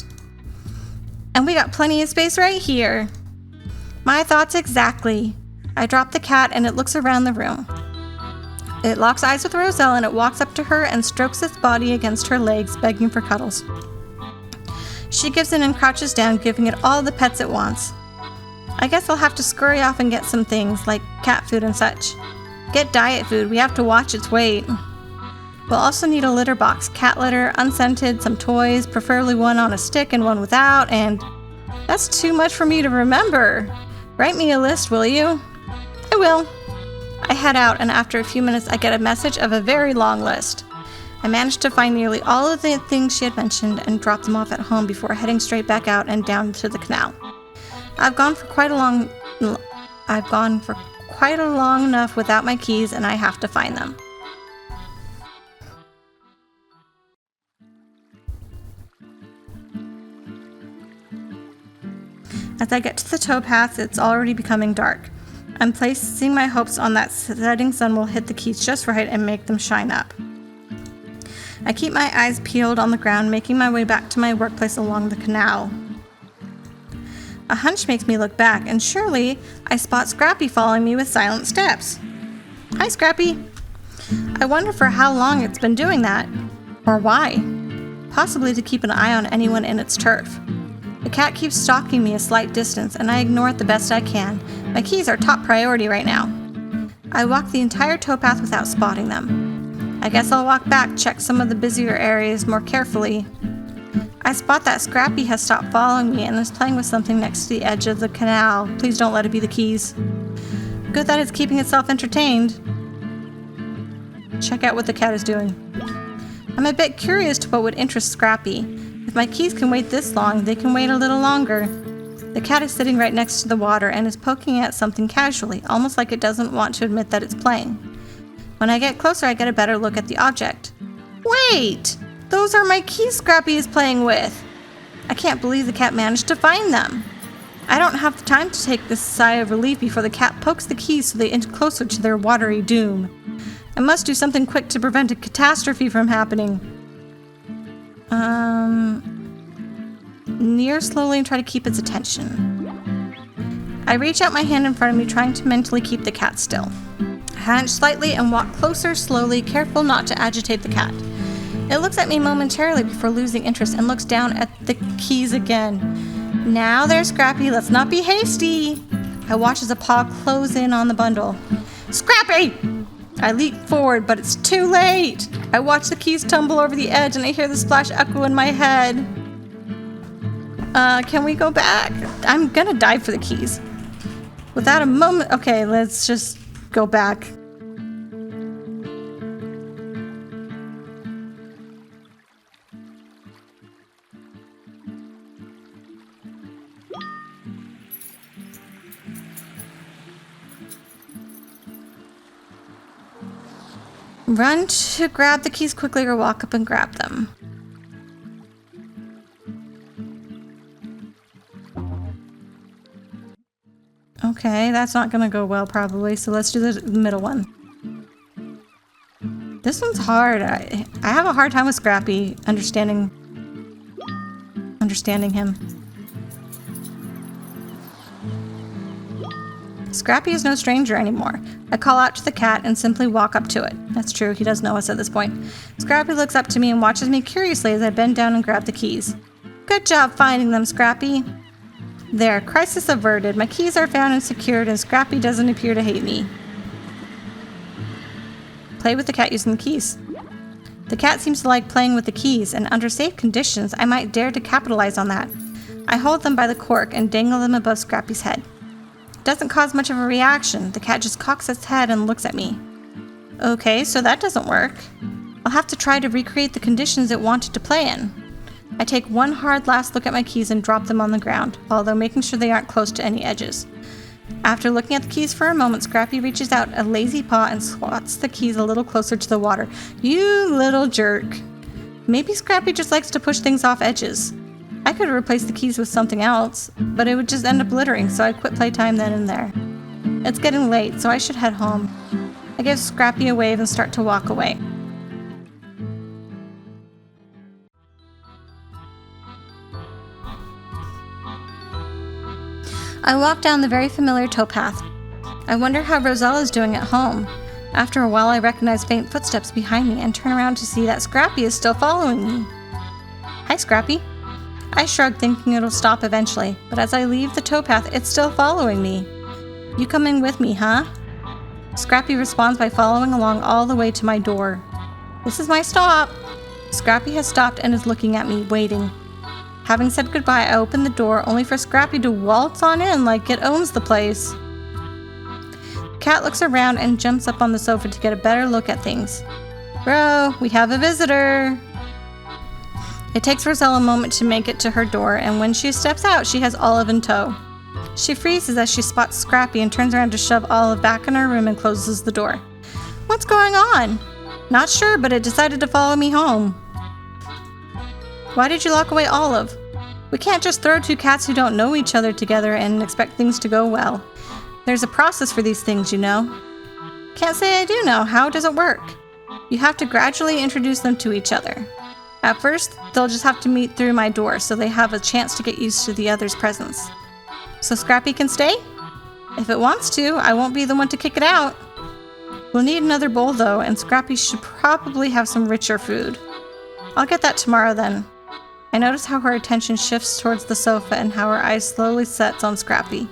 we got plenty of space right here. My thoughts exactly. I drop the cat, and it looks around the room. It locks eyes with Roselle, and it walks up to her and strokes its body against her legs, begging for cuddles. She gives in and crouches down, giving it all the pets it wants. I guess I'll have to scurry off and get some things, like cat food and such. Get diet food, we have to watch its weight. We'll also need a litter box, cat litter, unscented, some toys, preferably one on a stick and one without, and that's too much for me to remember. Write me a list, will you? I will. I head out, and after a few minutes I get a message of a very long list. I managed to find nearly all of the things she had mentioned and drop them off at home before heading straight back out and down to the canal. I've gone for quite a long enough without my keys, and I have to find them. As I get to the towpath, it's already becoming dark. I'm placing my hopes on that setting sun will hit the keys just right and make them shine up. I keep my eyes peeled on the ground, making my way back to my workplace along the canal. A hunch makes me look back, and surely I spot Scrappy following me with silent steps. Hi, Scrappy. I wonder for how long it's been doing that, or why. Possibly to keep an eye on anyone in its turf. The cat keeps stalking me a slight distance, and I ignore it the best I can. My keys are top priority right now. I walk the entire towpath without spotting them. I guess I'll walk back, check some of the busier areas more carefully. I spot that Scrappy has stopped following me and is playing with something next to the edge of the canal. Please don't let it be the keys. Good that it's keeping itself entertained. Check out what the cat is doing. I'm a bit curious to what would interest Scrappy. If my keys can wait this long, they can wait a little longer. The cat is sitting right next to the water and is poking at something casually, almost like it doesn't want to admit that it's playing. When I get closer, I get a better look at the object. Wait! Those are my keys Scrappy is playing with! I can't believe the cat managed to find them. I don't have the time to take this sigh of relief before the cat pokes the keys so they inch closer to their watery doom. I must do something quick to prevent a catastrophe from happening. Near slowly and try to keep its attention. I reach out my hand in front of me, trying to mentally keep the cat still. I hunch slightly and walk closer slowly, careful not to agitate the cat. It looks at me momentarily before losing interest and looks down at the keys again. Now there, Scrappy, let's not be hasty. I watch as a paw close in on the bundle. Scrappy! I leap forward, but it's too late. I watch the keys tumble over the edge and I hear the splash echo in my head. Can we go back? I'm gonna dive for the keys. Without a moment. Okay, let's just go back. Run to grab the keys quickly or walk up and grab them. Okay, that's not gonna go well probably, so let's do the middle one. This one's hard. I have a hard time with Scrappy understanding him. Scrappy is no stranger anymore. I call out to the cat and simply walk up to it. That's true, he does know us at this point. Scrappy looks up to me and watches me curiously as I bend down and grab the keys. Good job finding them, Scrappy. There, crisis averted. My keys are found and secured, and Scrappy doesn't appear to hate me. Play with the cat using the keys. The cat seems to like playing with the keys, and under safe conditions, I might dare to capitalize on that. I hold them by the cork and dangle them above Scrappy's head. It doesn't cause much of a reaction. The cat just cocks its head and looks at me. Okay, so that doesn't work. I'll have to try to recreate the conditions it wanted to play in. I take one hard last look at my keys and drop them on the ground, although making sure they aren't close to any edges. After looking at the keys for a moment, Scrappy reaches out a lazy paw and swats the keys a little closer to the water. You little jerk. Maybe Scrappy just likes to push things off edges. I could replace the keys with something else, but it would just end up littering, so I quit playtime then and there. It's getting late, so I should head home. I give Scrappy a wave and start to walk away. I walk down the very familiar towpath. I wonder how Rosella's doing at home. After a while, I recognize faint footsteps behind me and turn around to see that Scrappy is still following me. Hi, Scrappy. I shrug, thinking it'll stop eventually, but as I leave the towpath, it's still following me. You coming with me, huh? Scrappy responds by following along all the way to my door. This is my stop. Scrappy has stopped and is looking at me, waiting. Having said goodbye, I open the door, only for Scrappy to waltz on in like it owns the place. The cat looks around and jumps up on the sofa to get a better look at things. Bro, we have a visitor. It takes Rosella a moment to make it to her door, and when she steps out, she has Olive in tow. She freezes as she spots Scrappy and turns around to shove Olive back in her room and closes the door. What's going on? Not sure, but it decided to follow me home. Why did you lock away Olive? We can't just throw two cats who don't know each other together and expect things to go well. There's a process for these things, you know. Can't say I do know. How does it work? You have to gradually introduce them to each other. At first, they'll just have to meet through my door so they have a chance to get used to the other's presence. So Scrappy can stay? If it wants to, I won't be the one to kick it out. We'll need another bowl though, and Scrappy should probably have some richer food. I'll get that tomorrow then. I notice how her attention shifts towards the sofa and how her eyes slowly sets on Scrappy.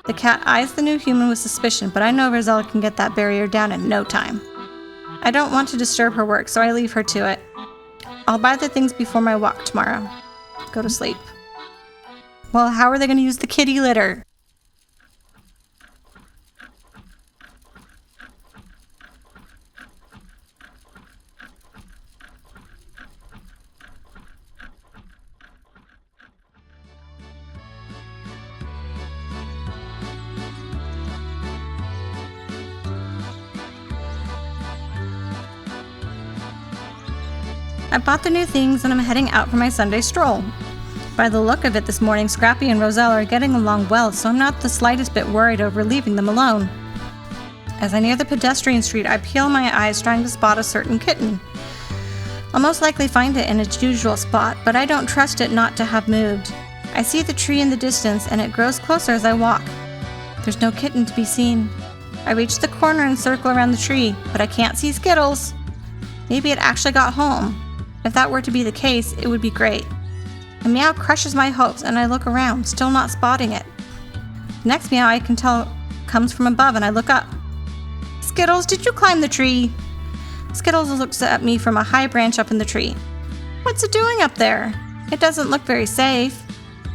The cat eyes the new human with suspicion, but I know Rosella can get that barrier down in no time. I don't want to disturb her work, so I leave her to it. I'll buy the things before my walk tomorrow. Go to sleep. Well, how are they going to use the kitty litter? I bought the new things and I'm heading out for my Sunday stroll. By the look of it this morning, Scrappy and Rosella are getting along well, so I'm not the slightest bit worried over leaving them alone. As I near the pedestrian street, I peel my eyes trying to spot a certain kitten. I'll most likely find it in its usual spot, but I don't trust it not to have moved. I see the tree in the distance and it grows closer as I walk. There's no kitten to be seen. I reach the corner and circle around the tree, but I can't see Skittles. Maybe it actually got home. If that were to be the case, it would be great. A meow crushes my hopes and I look around, still not spotting it. The next meow I can tell comes from above and I look up. Skittles, did you climb the tree? Skittles looks at me from a high branch up in the tree. What's it doing up there? It doesn't look very safe.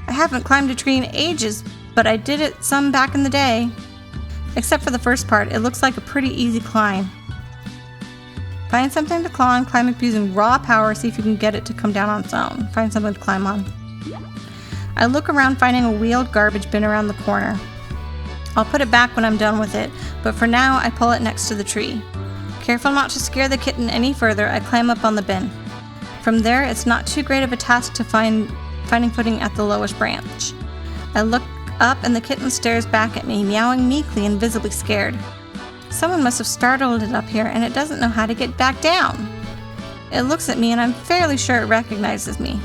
I haven't climbed a tree in ages, but I did it some back in the day. Except for the first part, it looks like a pretty easy climb. Find something to claw on, climb up using raw power, see if you can get it to come down on its own. Find something to climb on. I look around, finding a wheeled garbage bin around the corner. I'll put it back when I'm done with it, but for now I pull it next to the tree. Careful not to scare the kitten any further, I climb up on the bin. From there, it's not too great of a task to finding footing at the lowest branch. I look up and the kitten stares back at me, meowing meekly and visibly scared. Someone must have startled it up here and it doesn't know how to get back down. It looks at me and I'm fairly sure it recognizes me.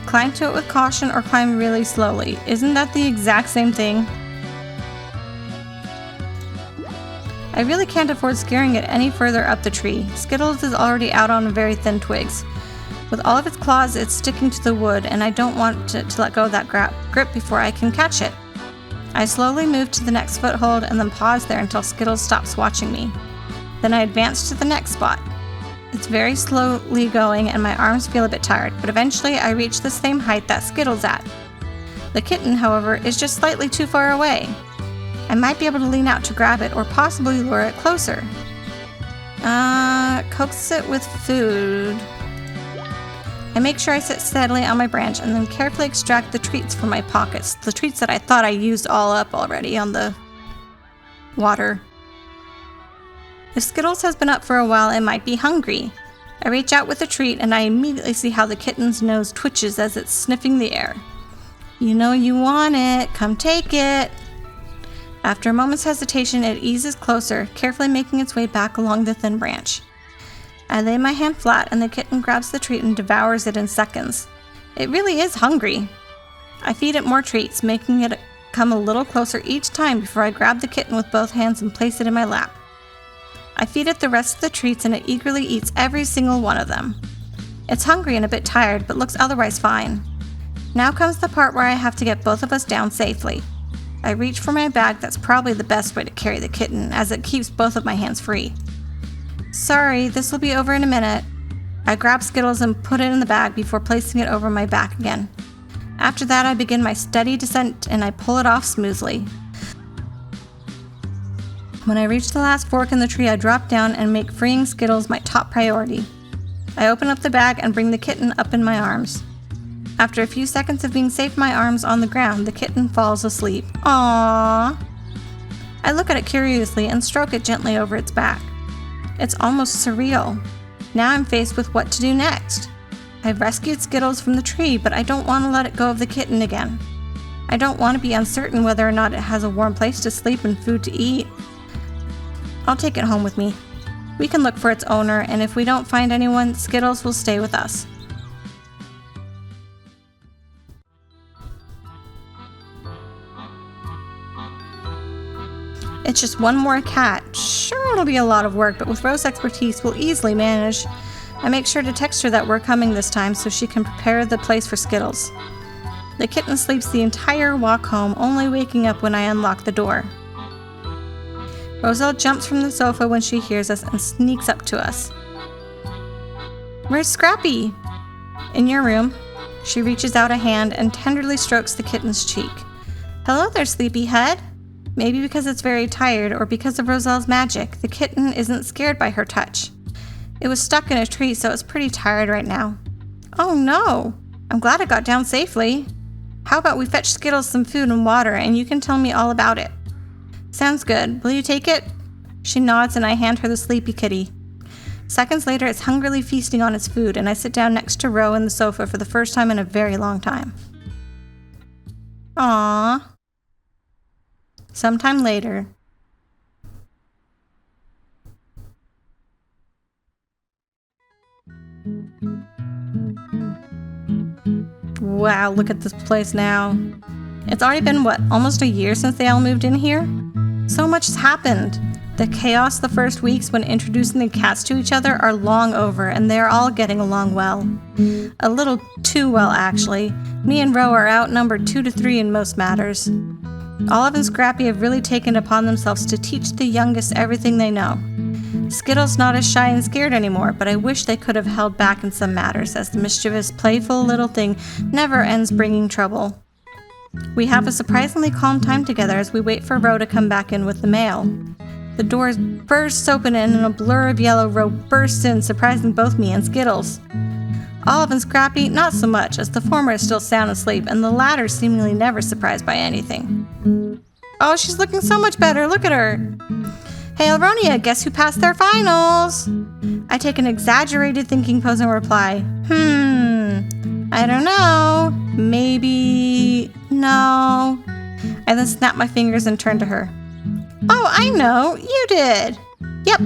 Climb to it with caution or climb really slowly. Isn't that the exact same thing? I really can't afford scaring it any further up the tree. Skittles is already out on very thin twigs. With all of its claws, it's sticking to the wood, and I don't want it to let go of that grip before I can catch it. I slowly move to the next foothold and then pause there until Skittles stops watching me. Then I advance to the next spot. It's very slowly going and my arms feel a bit tired, but eventually I reach the same height that Skittles at. The kitten, however, is just slightly too far away. I might be able to lean out to grab it or possibly lure it closer. Coax it with food. I make sure I sit steadily on my branch and then carefully extract the treats from my pockets. The treats that I thought I used all up already on the water. If Skittles has been up for a while, it might be hungry. I reach out with a treat and I immediately see how the kitten's nose twitches as it's sniffing the air. You know you want it. Come take it. After a moment's hesitation, it eases closer, carefully making its way back along the thin branch. I lay my hand flat and the kitten grabs the treat and devours it in seconds. It really is hungry. I feed it more treats, making it come a little closer each time before I grab the kitten with both hands and place it in my lap. I feed it the rest of the treats and it eagerly eats every single one of them. It's hungry and a bit tired, but looks otherwise fine. Now comes the part where I have to get both of us down safely. I reach for my bag. That's probably the best way to carry the kitten, as it keeps both of my hands free. Sorry, this will be over in a minute. I grab Skittles and put it in the bag before placing it over my back again. After that, I begin my steady descent and I pull it off smoothly. When I reach the last fork in the tree, I drop down and make freeing Skittles my top priority. I open up the bag and bring the kitten up in my arms. After a few seconds of being safe in my arms on the ground, the kitten falls asleep. Aww. I look at it curiously and stroke it gently over its back. It's almost surreal. Now I'm faced with what to do next. I've rescued Skittles from the tree, but I don't want to let it go of the kitten again. I don't want to be uncertain whether or not it has a warm place to sleep and food to eat. I'll take it home with me. We can look for its owner, and if we don't find anyone, Skittles will stay with us. It's just one more cat. Sure, it'll be a lot of work, but with Rose's expertise, we'll easily manage. I make sure to text her that we're coming this time so she can prepare the place for Skittles. The kitten sleeps the entire walk home, only waking up when I unlock the door. Roselle jumps from the sofa when she hears us and sneaks up to us. Where's Scrappy? In your room. She reaches out a hand and tenderly strokes the kitten's cheek. Hello there, sleepyhead. Maybe because it's very tired or because of Roselle's magic, the kitten isn't scared by her touch. It was stuck in a tree, so it's pretty tired right now. Oh no! I'm glad it got down safely. How about we fetch Skittles some food and water and you can tell me all about it? Sounds good. Will you take it? She nods and I hand her the sleepy kitty. Seconds later, it's hungrily feasting on its food and I sit down next to Ro in the sofa for the first time in a very long time. Aww. Sometime later. Wow, look at this place now. It's already been, almost a year since they all moved in here? So much has happened. The chaos the first weeks when introducing the cats to each other are long over, and they are all getting along well. A little too well, actually. Me and Ro are outnumbered 2-3 in most matters. Olive and Scrappy have really taken it upon themselves to teach the youngest everything they know. Skittles not as shy and scared anymore, but I wish they could have held back in some matters, as the mischievous, playful little thing never ends bringing trouble. We have a surprisingly calm time together as we wait for Ro to come back in with the mail. The doors burst open and in a blur of yellow, Ro bursts in, surprising both me and Skittles. Olive and Scrappy, not so much, as the former is still sound asleep, and the latter seemingly never surprised by anything. Oh, she's looking so much better, look at her! Hey Elronia, guess who passed their finals? I take an exaggerated thinking pose and reply, I don't know. Maybe... no. I then snap my fingers and turn to her. Oh, I know. You did. Yep.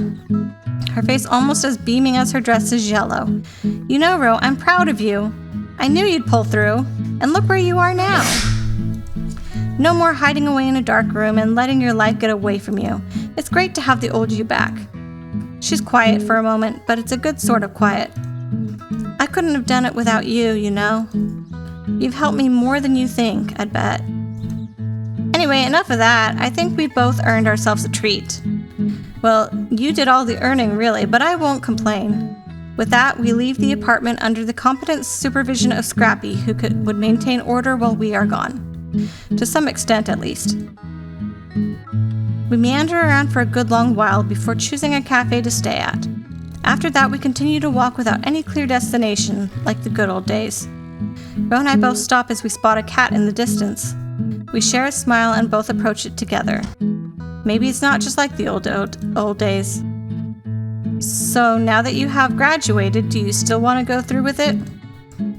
Her face almost as beaming as her dress is yellow. You know, Ro, I'm proud of you. I knew you'd pull through. And look where you are now. No more hiding away in a dark room and letting your life get away from you. It's great to have the old you back. She's quiet for a moment, but it's a good sort of quiet. I couldn't have done it without you, you know. You've helped me more than you think, I'd bet. Anyway, enough of that. I think we've both earned ourselves a treat. Well, you did all the earning, really, but I won't complain. With that, we leave the apartment under the competent supervision of Scrappy, who would maintain order while we are gone. To some extent, at least. We meander around for a good long while before choosing a cafe to stay at. After that, we continue to walk without any clear destination, like the good old days. Ro and I both stop as we spot a cat in the distance. We share a smile and both approach it together. Maybe it's not just like the old days. So now that you have graduated, do you still want to go through with it?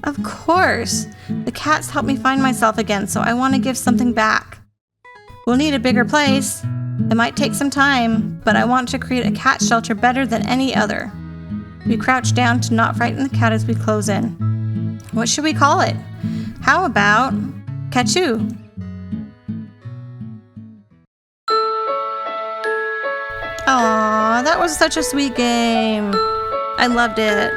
Of course. The cat's helped me find myself again, so I want to give something back. We'll need a bigger place. It might take some time, but I want to create a cat shelter better than any other. We crouch down to not frighten the cat as we close in. What should we call it? How about Cateau? Aww, that was such a sweet game. I loved it.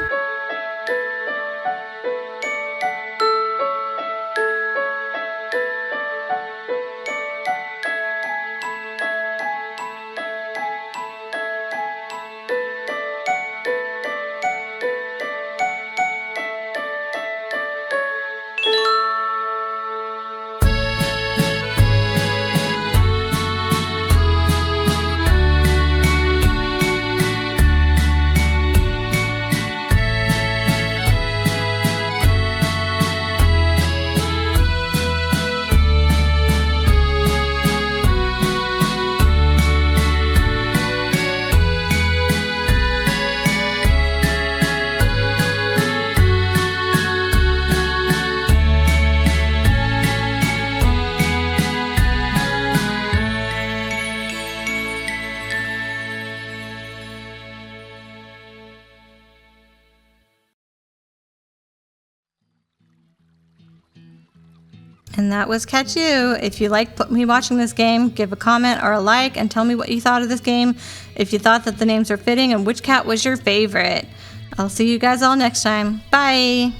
And that was Cateau. If you liked me watching this game, give a comment or a like and tell me what you thought of this game, if you thought that the names were fitting and which cat was your favorite. I'll see you guys all next time. Bye!